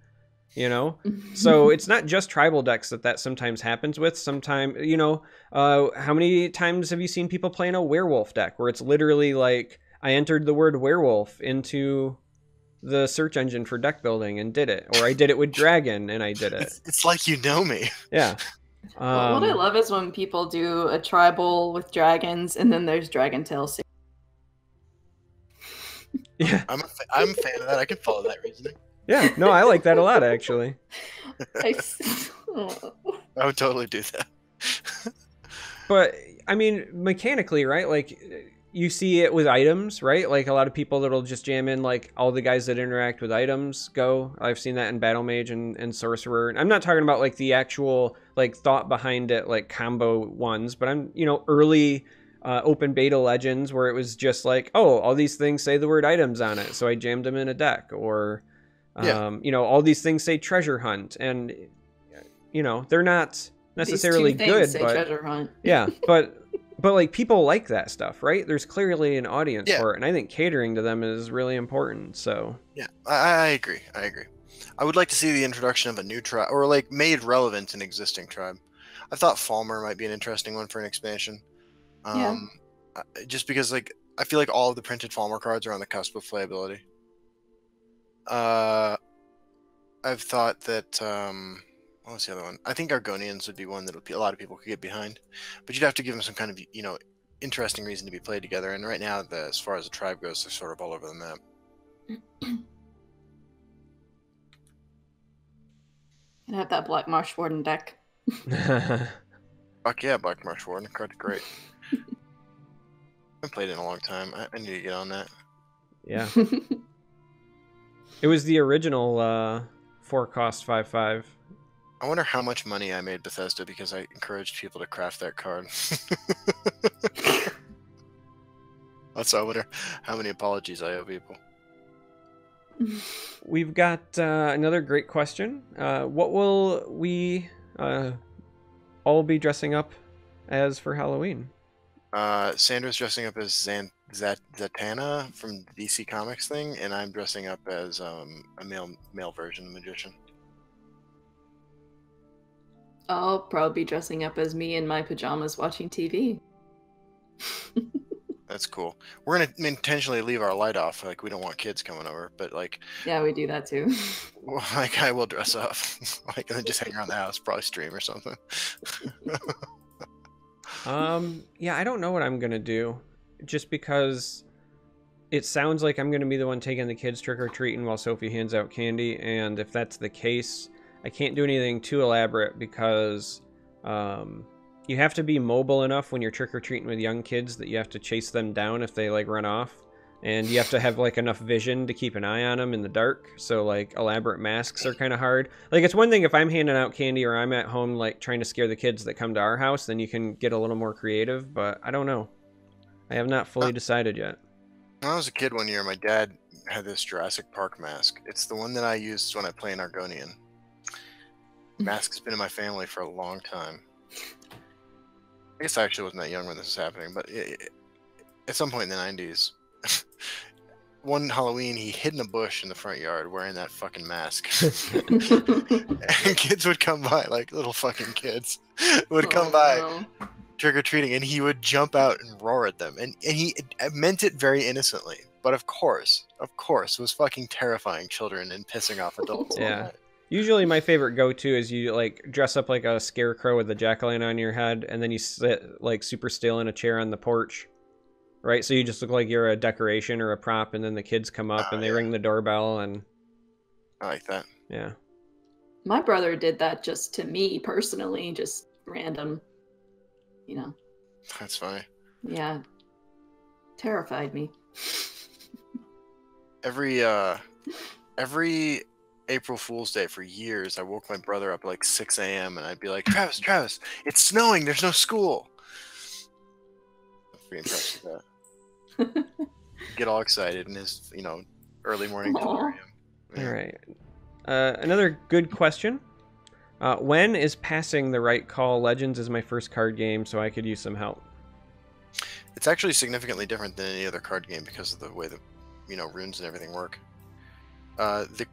You know? So it's not just tribal decks that sometimes happens with. Sometimes, you know, how many times have you seen people playing a werewolf deck where it's literally like, I entered the word werewolf into the search engine for deck building and did it, or I did it with dragon and I did it. It's like you know me. Yeah. What I love is when people do a tribal with dragons and then there's Dragon Tales. Yeah. I'm a fan of that. I can follow that reasoning. Yeah, no, I like that a lot, actually. I would totally do that. But, I mean, mechanically, right? Like, you see it with items, right? Like, a lot of people that'll just jam in, like, all the guys that interact with items go. I've seen that in Battle Mage and Sorcerer. And I'm not talking about, like, the actual, like, thought behind it, like, combo ones. But I'm, you know, early open beta Legends where it was just like, oh, all these things say the word items on it, so I jammed them in a deck. Or... you know, all these things say treasure hunt, and you know they're not necessarily good, say but treasure hunt. yeah, but like people like that stuff, right? There's clearly an audience for it, and I think catering to them is really important. So yeah, I agree. I would like to see the introduction of a new tribe, or like made relevant an existing tribe. I thought Falmer might be an interesting one for an expansion. Just because like I feel like all of the printed Falmer cards are on the cusp of playability. I've thought that what was the other one? I think Argonians would be one that a lot of people could get behind, but you'd have to give them some kind of, you know, interesting reason to be played together. And right now, as far as the tribe goes, they're sort of all over the map. And have that Black Marsh Warden deck. Fuck yeah, Black Marsh Warden, card great. I haven't played it in a long time. I need to get on that. Yeah. It was the original 4-cost 5/5. I wonder how much money I made Bethesda because I encouraged people to craft that card. Also, I wonder how many apologies I owe people. We've got another great question. What will we all be dressing up as for Halloween? Sandra's dressing up as Zatanna from the DC Comics thing, and I'm dressing up as a male version of Magician. I'll probably be dressing up as me in my pajamas watching TV. That's cool. We're gonna intentionally leave our light off, like we don't want kids coming over, but like yeah, we do that too. Like I will dress up, like and then just hang around the house, probably stream or something. Yeah, I don't know what I'm gonna do, just because it sounds like I'm gonna be the one taking the kids trick-or-treating while Sophie hands out candy, and if that's the case, I can't do anything too elaborate because you have to be mobile enough when you're trick-or-treating with young kids that you have to chase them down if they like run off, and you have to have like enough vision to keep an eye on them in the dark, so like elaborate masks are kind of hard. Like it's one thing if I'm handing out candy or I'm at home like trying to scare the kids that come to our house, then you can get a little more creative, but I don't know. I have not fully decided yet. When I was a kid one year, my dad had this Jurassic Park mask. It's the one that I used when I play an Argonian. Mask's been in my family for a long time. I guess I actually wasn't that young when this was happening, but at some point in the 90s, one Halloween, he hid in a bush in the front yard wearing that fucking mask. And kids would come by, like little fucking kids, would come by trick-or-treating, and he would jump out and roar at them. And he meant it very innocently, but of course, was fucking terrifying children and pissing off adults. Yeah. Usually my favorite go-to is you like dress up like a scarecrow with a jack-o'-lantern on your head, and then you sit like super still in a chair on the porch, right? So you just look like you're a decoration or a prop, and then the kids come up and they ring the doorbell, and I like that. Yeah. My brother did that just to me personally, just random, you know. That's funny. Yeah. Terrified me. Every every April Fool's Day for years, I woke my brother up at like 6 a.m. and I'd be like, Travis, it's snowing. There's no school. I'm pretty impressed with that. Get all excited in his, early morning delirium. All right. Another good question. When is passing the right call? Legends is my first card game, so I could use some help. It's actually significantly different than any other card game because of the way that, runes and everything work. The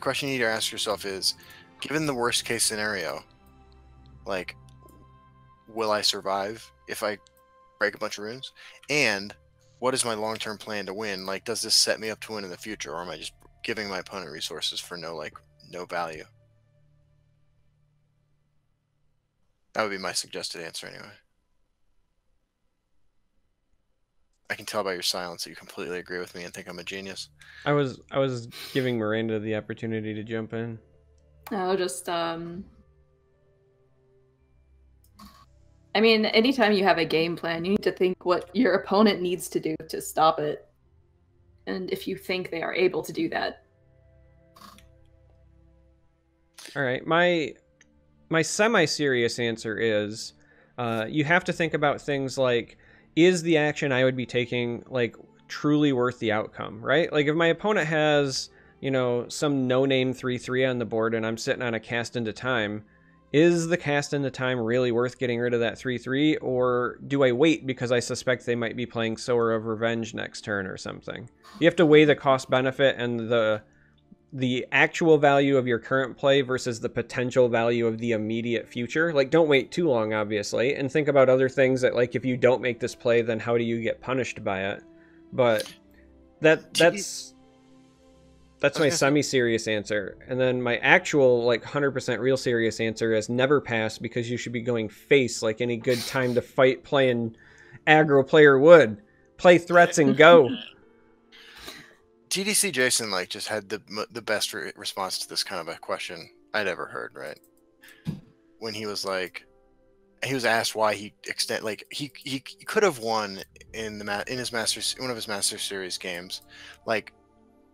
question you need to ask yourself is, given the worst case scenario, like, will I survive if I break a bunch of runes? And what is my long-term plan to win? Like, does this set me up to win in the future, or am I just giving my opponent resources for no value? That would be my suggested answer anyway. I can tell by your silence that you completely agree with me and think I'm a genius. I was giving Miranda the opportunity to jump in. I'll just I mean, anytime you have a game plan, you need to think what your opponent needs to do to stop it. And if you think they are able to do that. All right. My semi-serious answer is you have to think about things like, is the action I would be taking like truly worth the outcome, right? Like if my opponent has, some no-name 3/3 on the board and I'm sitting on a cast into time, is the cast into time really worth getting rid of that 3/3, or do I wait because I suspect they might be playing Sower of Revenge next turn or something? You have to weigh the cost benefit and the actual value of your current play versus the potential value of the immediate future. Like, don't wait too long, obviously, and think about other things that, like, if you don't make this play, then how do you get punished by it? But that's my semi-serious answer. And then my actual, 100% real serious answer is never pass, because you should be going face like any good time to fight playing aggro player would. Play threats and go. TDC Jason just had the best response to this kind of a question I'd ever heard, right? When he was asked why he he could have won in one of his Master Series games,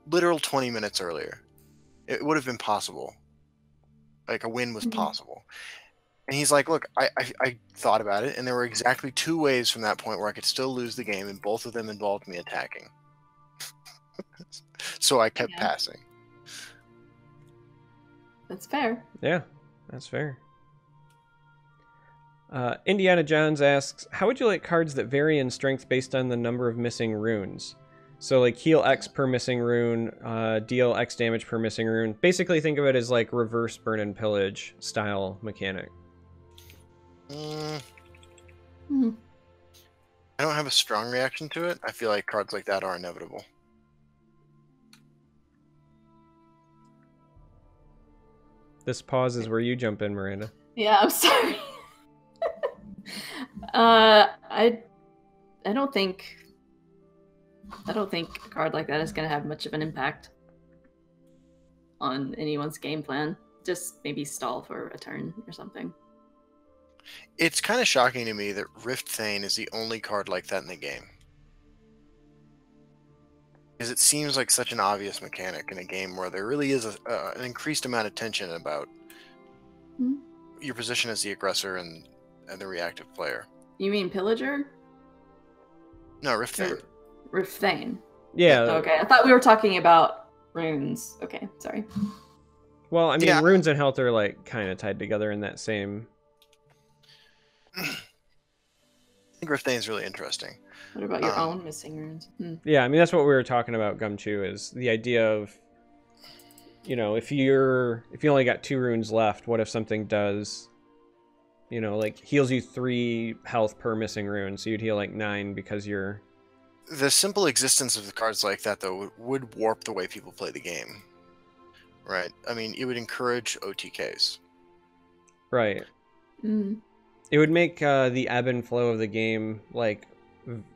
literal 20 minutes earlier. It would have been possible. A win was possible. And he's like, look, I thought about it, and there were exactly 2 ways from that point where I could still lose the game, and both of them involved me attacking. So I kept passing. That's fair. Yeah, that's fair. Indiana Johns asks, how would you like cards that vary in strength based on the number of missing runes? So heal X per missing rune, deal X damage per missing rune. Basically think of it as reverse burn and pillage style mechanic. I don't have a strong reaction to it. I feel like cards like that are inevitable. This pause is where you jump in, Miranda. Yeah, I'm sorry. I don't think a card like that is going to have much of an impact on anyone's game plan. Just maybe stall for a turn or something. It's kind of shocking to me that Rift Thane is the only card like that in the game. Because it seems like such an obvious mechanic in a game where there really is an increased amount of tension about your position as the aggressor and the reactive player. You mean Pillager? No, Rift Thane. Rift Thane. Yeah. Okay, I thought we were talking about runes. Okay, sorry. Well, I mean, runes and health are kind of tied together in that same. I think Rift Thane is really interesting. What about your own missing runes? Yeah, I mean, that's what we were talking about, Gumchu, is the idea of, if you only got 2 runes left, what if something does, heals you 3 health per missing rune, so you'd heal 9 because you're... The simple existence of the cards like that, though, would warp the way people play the game. Right? I mean, it would encourage OTKs. Right. It would make the ebb and flow of the game,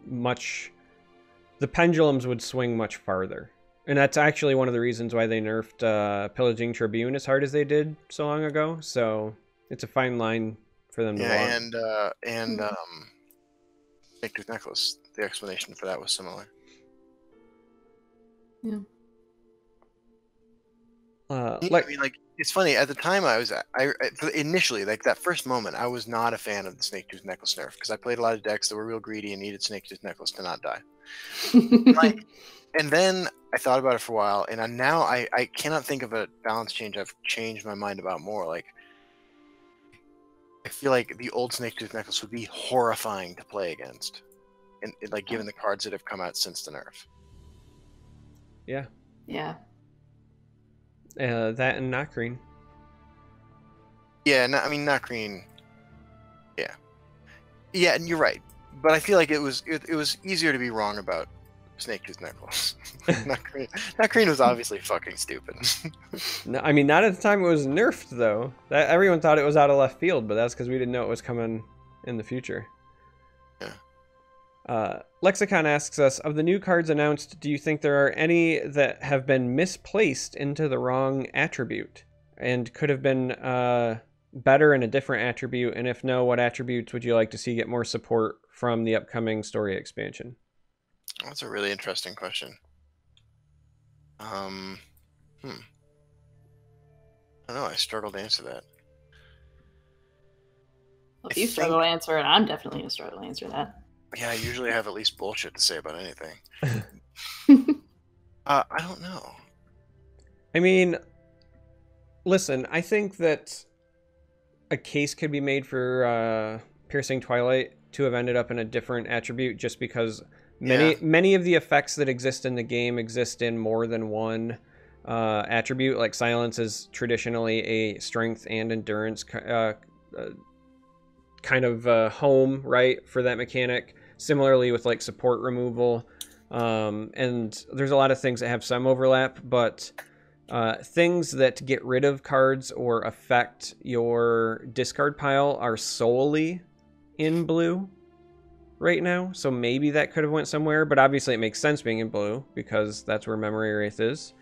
much... The pendulums would swing much farther. And that's actually one of the reasons why they nerfed Pillaging Tribune as hard as they did so long ago. So it's a fine line for them to walk. Yeah, and Tooth Necklace, the explanation for that was similar. Yeah. Like, I mean, like it's funny. At the time, initially, like that first moment, I was not a fan of the Snake Tooth Necklace nerf because I played a lot of decks that were real greedy and needed Snake Tooth Necklace to not die. Like, and then I thought about it for a while, and now I cannot think of a balance change I've changed my mind about more. Like, I feel like the old Snake Tooth Necklace would be horrifying to play against, and like given the cards that have come out since the nerf. yeah. Yeah. That and not green. Yeah, I mean, not green. Yeah, yeah, and you're right. But I feel like it was easier to be wrong about Snake Tooth Necklace. Not green. Not green was obviously fucking stupid. No, I mean, not at the time it was nerfed though. That everyone thought it was out of left field, but that's because we didn't know it was coming in the future. Yeah. Lexicon asks us, of the new cards announced, do you think there are any that have been misplaced into the wrong attribute and could have been better in a different attribute? And if no, what attributes would you like to see get more support from the upcoming story expansion? That's a really interesting question. I don't know. I struggle to answer that. Well, if you struggle to answer it, I'm definitely going to struggle to answer that. Yeah, I usually have at least bullshit to say about anything. I don't know. I mean, listen, I think that a case could be made for Piercing Twilight to have ended up in a different attribute just because many of the effects that exist in the game exist in more than one attribute. Like Silence is traditionally a strength and endurance kind of home, right, for that mechanic. Similarly with like support removal, and there's a lot of things that have some overlap, but things that get rid of cards or affect your discard pile are solely in blue right now, so maybe that could have went somewhere, but obviously it makes sense being in blue because that's where Memory Wraith is.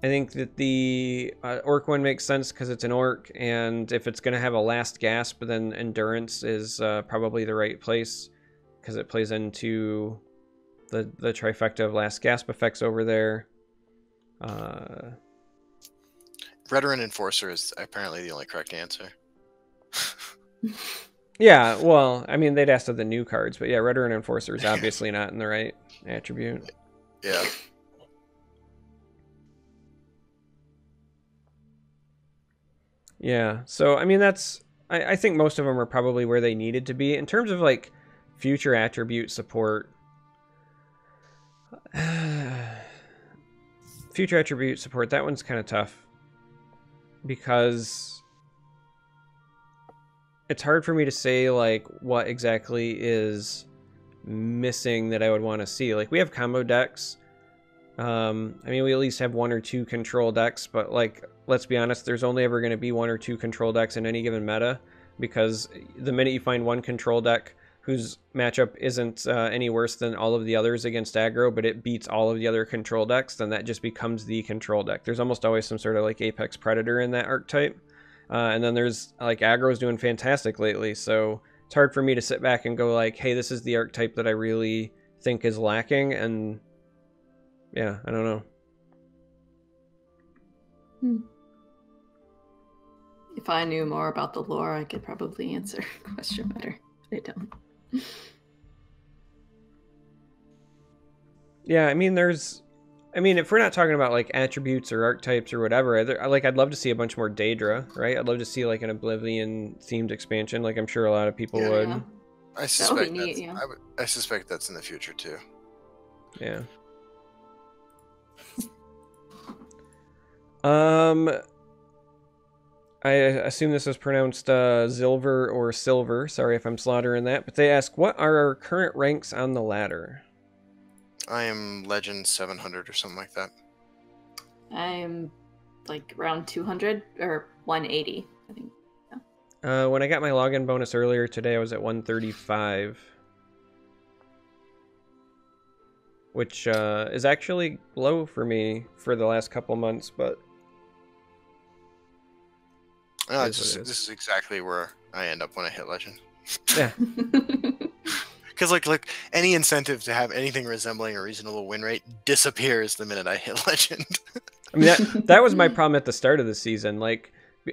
I think that the orc one makes sense because it's an orc, and if it's going to have a last gasp, then endurance is probably the right place because it plays into the trifecta of last gasp effects over there. Veteran Enforcer is apparently the only correct answer. Yeah, well, I mean, they'd asked of the new cards, but yeah, Veteran Enforcer is obviously not in the right attribute. Yeah. Yeah, so I mean I think most of them are probably where they needed to be in terms of like future attribute support. Future attribute support, that one's kind of tough because it's hard for me to say like what exactly is missing that I would want to see. Like we have combo decks. I mean, we at least have one or two control decks, but like, let's be honest, there's only ever going to be one or two control decks in any given meta, because the minute you find one control deck whose matchup isn't any worse than all of the others against aggro, but it beats all of the other control decks, then that just becomes the control deck. There's almost always some sort of like Apex Predator in that archetype. And then there's like aggro's doing fantastic lately, so it's hard for me to sit back and go like, hey, this is the archetype that I really think is lacking, and yeah, I don't know. If I knew more about the lore, I could probably answer the question better. But I don't. Yeah, I mean, if we're not talking about like attributes or archetypes or whatever, I'd love to see a bunch more Daedra, right? I'd love to see like an Oblivion themed expansion, like I'm sure a lot of people would. Yeah. I suspect neat, yeah. I suspect that's in the future too. Yeah. I assume this is pronounced Zilver or Silver. Sorry if I'm slaughtering that. But they ask, what are our current ranks on the ladder? I am Legend 700 or something like that. I'm like around 200 or 180, I think. Yeah. When I got my login bonus earlier today, I was at 135. Which is actually low for me for the last couple months, but... No, this is exactly where I end up when I hit Legend. Yeah. Because like any incentive to have anything resembling a reasonable win rate disappears the minute I hit legend. I mean, that was my problem at the start of the season. Like,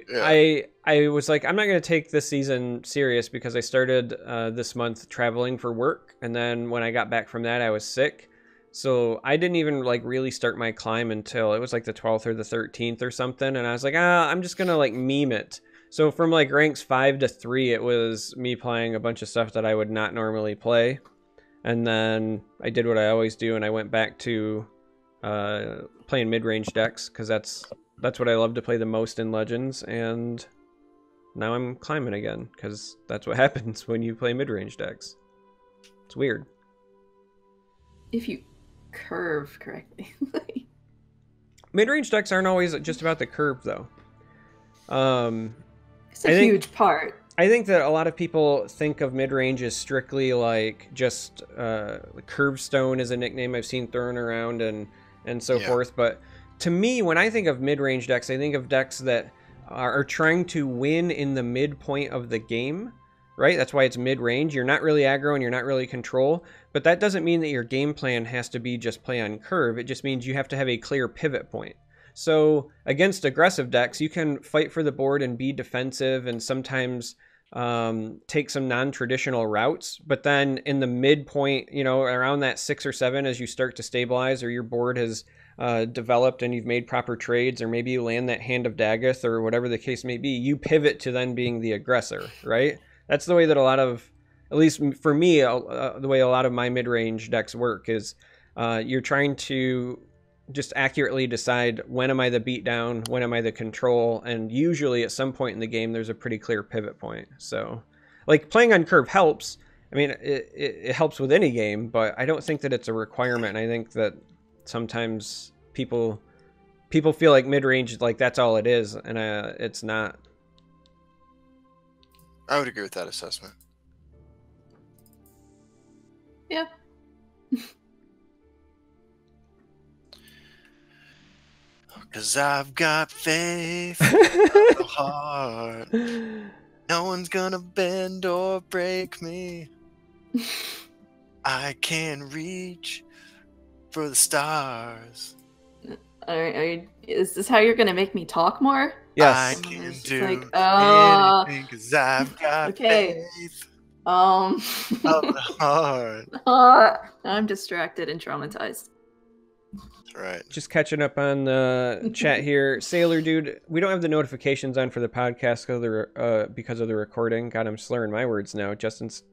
Yeah. I was like, I'm not going to take this season serious because I started this month traveling for work, and then when I got back from that, I was sick. So I didn't even like really start my climb until it was like the 12th or the 13th or something, and I was like, I'm just gonna like meme it. So from like ranks 5 to 3, it was me playing a bunch of stuff that I would not normally play, and then I did what I always do, and I went back to playing mid-range decks because that's what I love to play the most in Legends, and now I'm climbing again because that's what happens when you play mid-range decks. It's weird. If you curve correctly. Mid-range decks aren't always just about the curve, though. It's a huge part. I think that a lot of people think of mid-range as strictly like just curve stone is a nickname I've seen thrown around and so forth. But to me, when I think of mid-range decks, I think of decks that are trying to win in the midpoint of the game, right? That's why it's mid-range. You're not really aggro and you're not really control, but that doesn't mean that your game plan has to be just play on curve. It just means you have to have a clear pivot point. So against aggressive decks, you can fight for the board and be defensive and sometimes take some non-traditional routes, but then in the midpoint, you know, around that 6 or 7, as you start to stabilize or your board has developed and you've made proper trades, or maybe you land that hand of Daggeth or whatever the case may be, you pivot to then being the aggressor, right? That's the way that a lot of, at least for me, the way a lot of my mid-range decks work is you're trying to just accurately decide when am I the beatdown, when am I the control, and usually at some point in the game there's a pretty clear pivot point. So like playing on curve helps. I mean, it helps with any game, but I don't think that it's a requirement. And I think that sometimes people feel like mid-range, like that's all it is, and it's not. I would agree with that assessment. Yeah. Cause I've got faith in the heart. No one's gonna bend or break me. I can reach for the stars. Is this how you're gonna make me talk more? Yes. I can do like, anything cause I've got okay. faith of the heart. I'm distracted and traumatized. That's right. Just catching up on the chat here. Sailor Dude, we don't have the notifications on for the podcast because of the recording. God, I'm slurring my words now. Justin's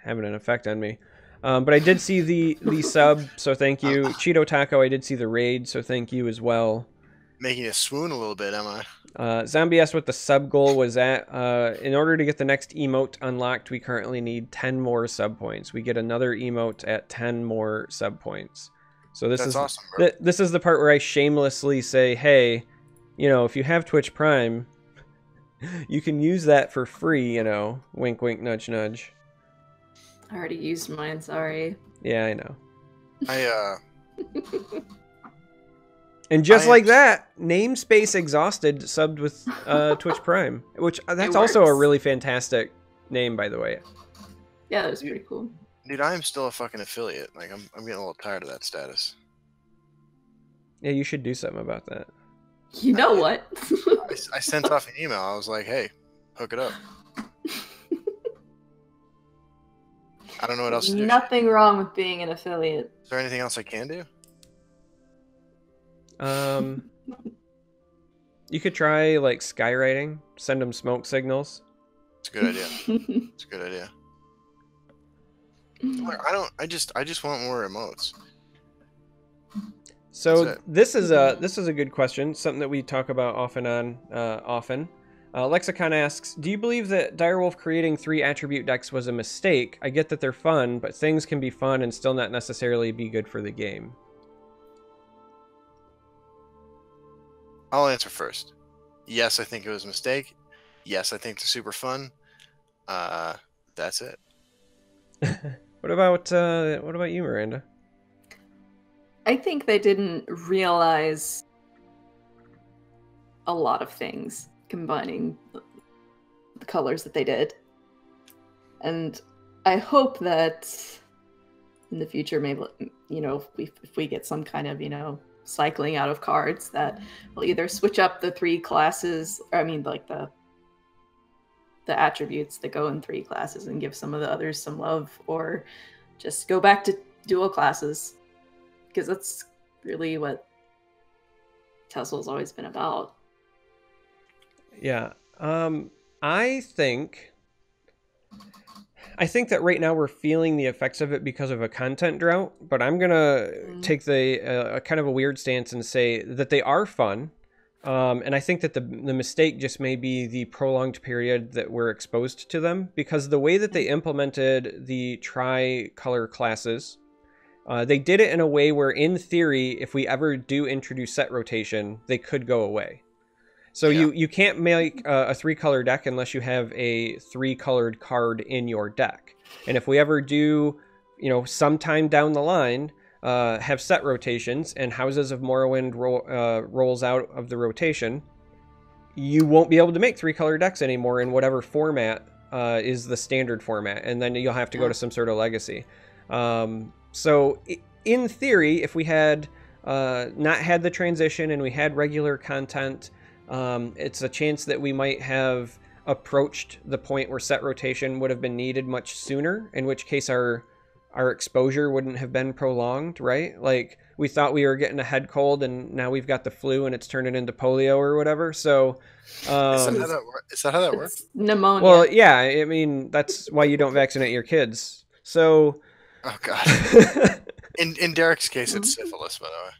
having an effect on me. But I did see the sub, so thank you. Cheeto Taco, I did see the raid, so thank you as well. Making you swoon a little bit, am I? Zombie asked what the sub goal was at. In order to get the next emote unlocked, we currently need 10 more sub points. We get another emote at 10 more sub points. So this is awesome, bro. This is the part where I shamelessly say, hey, you know, if you have Twitch Prime, you can use that for free, you know. Wink, wink, nudge, nudge. I already used mine, sorry. Yeah, I know. And just like that, namespace exhausted subbed with Twitch Prime, which that's also a really fantastic name, by the way. Yeah, that was pretty cool. Dude, I am still a fucking affiliate. Like, I'm getting a little tired of that status. Yeah, you should do something about that. You know what? I sent off an email. I was like, hey, hook it up. I don't know what else to do. Nothing wrong with being an affiliate. Is there anything else I can do? You could try, like, skywriting. Send them smoke signals. It's a good idea. It's a good idea. I just want more emotes. So this is a good question, something that we talk about often. Lexicon asks, do you believe that Direwolf creating 3 attribute decks was a mistake? I get that they're fun, but things can be fun and still not necessarily be good for the game. I'll answer first. Yes, I think it was a mistake. Yes, I think they're super fun. That's it. What about you, Miranda? I think they didn't realize a lot of things combining the colors that they did. And I hope that in the future, maybe, you know, if we get some kind of, you know, cycling out of cards, that we'll either switch up the 3 classes, or I mean, like the attributes that go in 3 classes and give some of the others some love, or just go back to dual classes, because that's really what Tessel's always been about. Yeah. I think that right now we're feeling the effects of it because of a content drought, but I'm going to take the kind of a weird stance and say that they are fun. And I think that the mistake just may be the prolonged period that we're exposed to them, because the way that they implemented the tri-color classes, they did it in a way where, in theory, if we ever do introduce set rotation, they could go away. So you can't make a 3-color deck unless you have a 3-colored card in your deck. And if we ever do, you know, sometime down the line, have set rotations and Houses of Morrowind rolls out of the rotation, you won't be able to make 3-color decks anymore in whatever format is the standard format. And then you'll have to go to some sort of legacy. So in theory, if we had not had the transition and we had regular content, it's a chance that we might have approached the point where set rotation would have been needed much sooner, in which case our exposure wouldn't have been prolonged, right? Like, we thought we were getting a head cold and now we've got the flu and it's turning into polio or whatever. So is that how that works? Pneumonia. Well, yeah, I mean, that's why you don't vaccinate your kids. So oh god. in Derek's case, it's syphilis, by the way.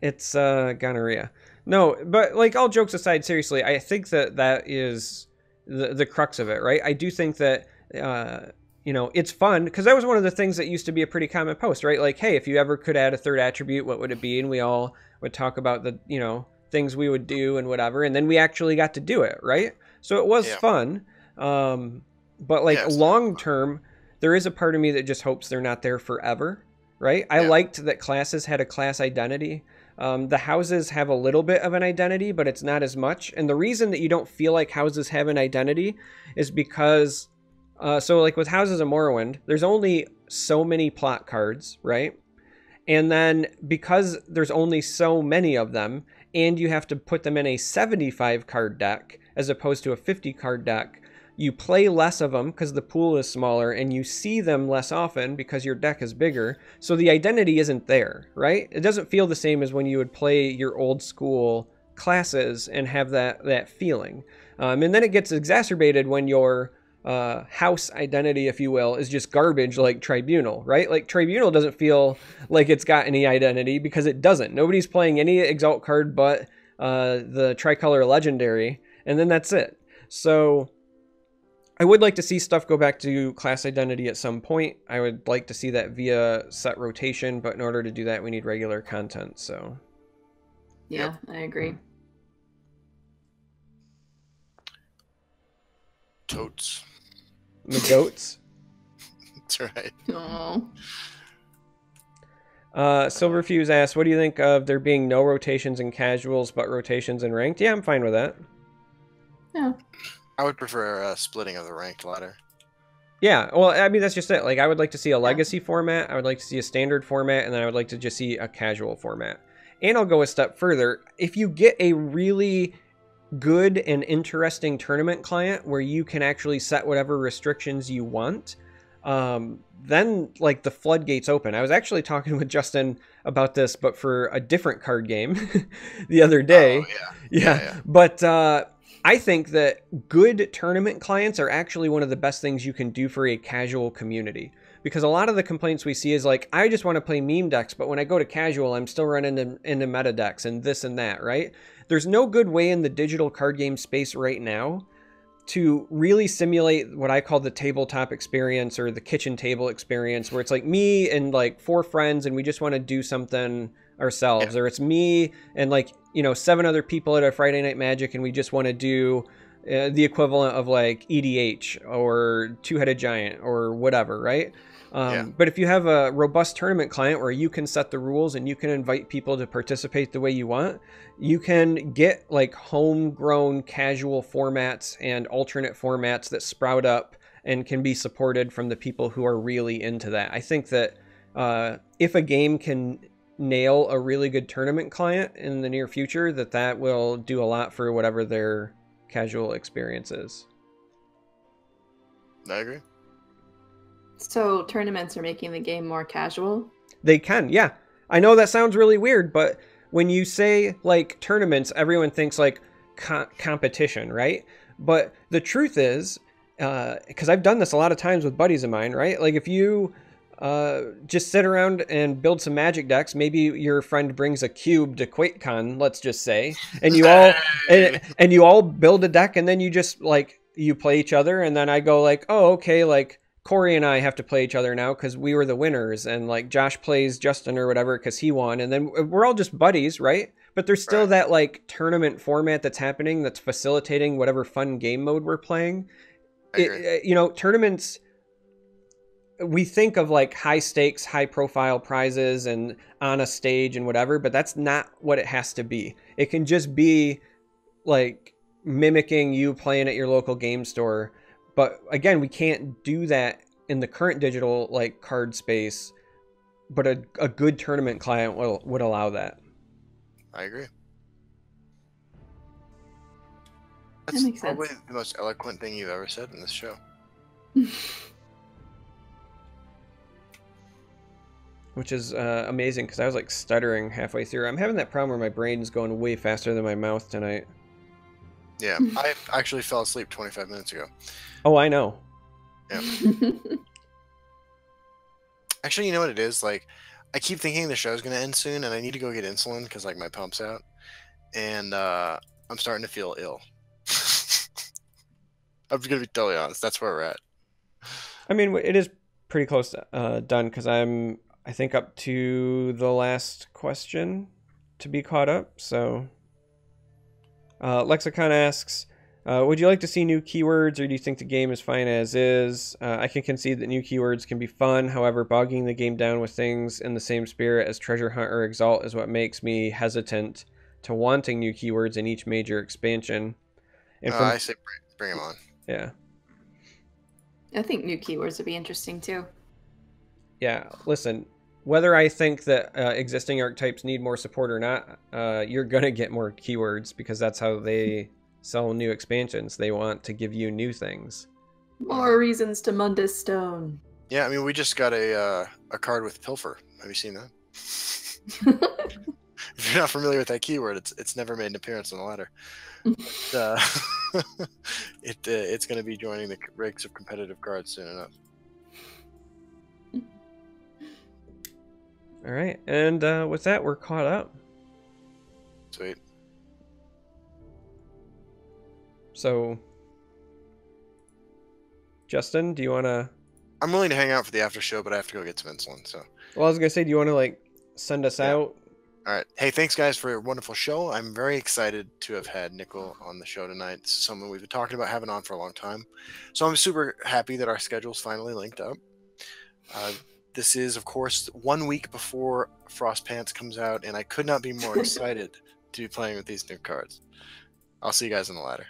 It's gonorrhea. No, but like, all jokes aside, seriously, I think that is the crux of it, right? I do think that, you know, it's fun, because that was one of the things that used to be a pretty common post, right? Like, hey, if you ever could add a 3rd attribute, what would it be? And we all would talk about the, you know, things we would do and whatever. And then we actually got to do it, right? So it was fun. But like, long term, there is a part of me that just hopes they're not there forever, right? I liked that classes had a class identity. The houses have a little bit of an identity, but it's not as much. And the reason that you don't feel like houses have an identity is because, so like with Houses of Morrowind, there's only so many plot cards, right? And then because there's only so many of them, and you have to put them in a 75 card deck as opposed to a 50 card deck, you play less of them because the pool is smaller, and you see them less often because your deck is bigger. So the identity isn't there, right? It doesn't feel the same as when you would play your old school classes and have that feeling. And then it gets exacerbated when your house identity, if you will, is just garbage, like Tribunal, right? Like, Tribunal doesn't feel like it's got any identity because it doesn't. Nobody's playing any Exalt card but the Tricolor Legendary, and then that's it. So I would like to see stuff go back to class identity at some point. I would like to see that via set rotation, but in order to do that, we need regular content. So yeah, I agree. Totes. The goats. That's right. Oh. Silverfuse asks, what do you think of there being no rotations in casuals but rotations in ranked? Yeah, I'm fine with that. Yeah. I would prefer a splitting of the ranked ladder. Yeah, well, I mean, that's just it. Like, I would like to see a legacy format, I would like to see a standard format, and then I would like to just see a casual format. And I'll go a step further. If you get a really good and interesting tournament client where you can actually set whatever restrictions you want, then like the floodgates open. I was actually talking with Justin about this, but for a different card game the other day. Oh, yeah. But I think that good tournament clients are actually one of the best things you can do for a casual community. Because a lot of the complaints we see is like, I just want to play meme decks, but when I go to casual, I'm still running into meta decks and this and that, right? There's no good way in the digital card game space right now to really simulate what I call the tabletop experience or the kitchen table experience, where it's like me and like 4 friends and we just want to do something ourselves, or it's me and like, you know, 7 other people at a Friday Night Magic and we just want to do the equivalent of like EDH or Two-Headed Giant or whatever, right? But if you have a robust tournament client where you can set the rules and you can invite people to participate the way you want, you can get like homegrown casual formats and alternate formats that sprout up and can be supported from the people who are really into that. I think that if a game can nail a really good tournament client in the near future, that will do a lot for whatever their casual experience is. I agree. So tournaments are making the game more casual? They can, yeah. I know that sounds really weird, but when you say like tournaments, everyone thinks like competition, right? But the truth is, because I've done this a lot of times with buddies of mine, right? Like if you just sit around and build some magic decks, maybe your friend brings a cube to QuakeCon, let's just say, and you all and you all build a deck, and then you just like you play each other, and then I go like, oh, okay, like Corey and I have to play each other now because we were the winners, and like Josh plays Justin or whatever because he won, and then we're all just buddies, right? But there's still that like tournament format that's happening that's facilitating whatever fun game mode we're playing. Tournaments, we think of like high stakes, high profile prizes and on a stage and whatever, but that's not what it has to be. It can just be like mimicking you playing at your local game store. But again, we can't do that in the current digital like card space, but a good tournament client would allow that. I agree. That That's makes probably sense. the most eloquent thing you've ever said in this show. Which is amazing because I was like stuttering halfway through. I'm having that problem where my brain's going way faster than my mouth tonight. Yeah, I actually fell asleep 25 minutes ago. Oh, I know. Yeah. Actually, you know what it is? Like, I keep thinking the show's going to end soon, and I need to go get insulin because, like, my pump's out. And I'm starting to feel ill. I'm going to be totally honest. That's where we're at. I mean, it is pretty close to done because I think, up to the last question to be caught up. So, Lexicon asks, would you like to see new keywords, or do you think the game is fine as is? I can concede that new keywords can be fun. However, bogging the game down with things in the same spirit as Treasure Hunt or Exalt is what makes me hesitant to wanting new keywords in each major expansion. And I say bring them on. Yeah. I think new keywords would be interesting too. Yeah, listen, whether I think that existing archetypes need more support or not, you're going to get more keywords because that's how they sell new expansions. They want to give you new things. More reasons to Mundus Stone. Yeah, I mean, we just got a card with Pilfer. Have you seen that? If you're not familiar with that keyword, it's never made an appearance on the ladder. It's going to be joining the ranks of competitive cards soon enough. All right, and with that, we're caught up. Sweet. So, Justin, do you want to... I'm willing to hang out for the after show, but I have to go get some insulin. So. Well, I was going to say, do you want to, like, send us out? All right. Hey, thanks, guys, for a wonderful show. I'm very excited to have had Nickel on the show tonight. This is someone we've been talking about having on for a long time. So I'm super happy that our schedules finally linked up. This is, of course, 1 week before Frost Pants comes out, and I could not be more excited to be playing with these new cards. I'll see you guys on the ladder.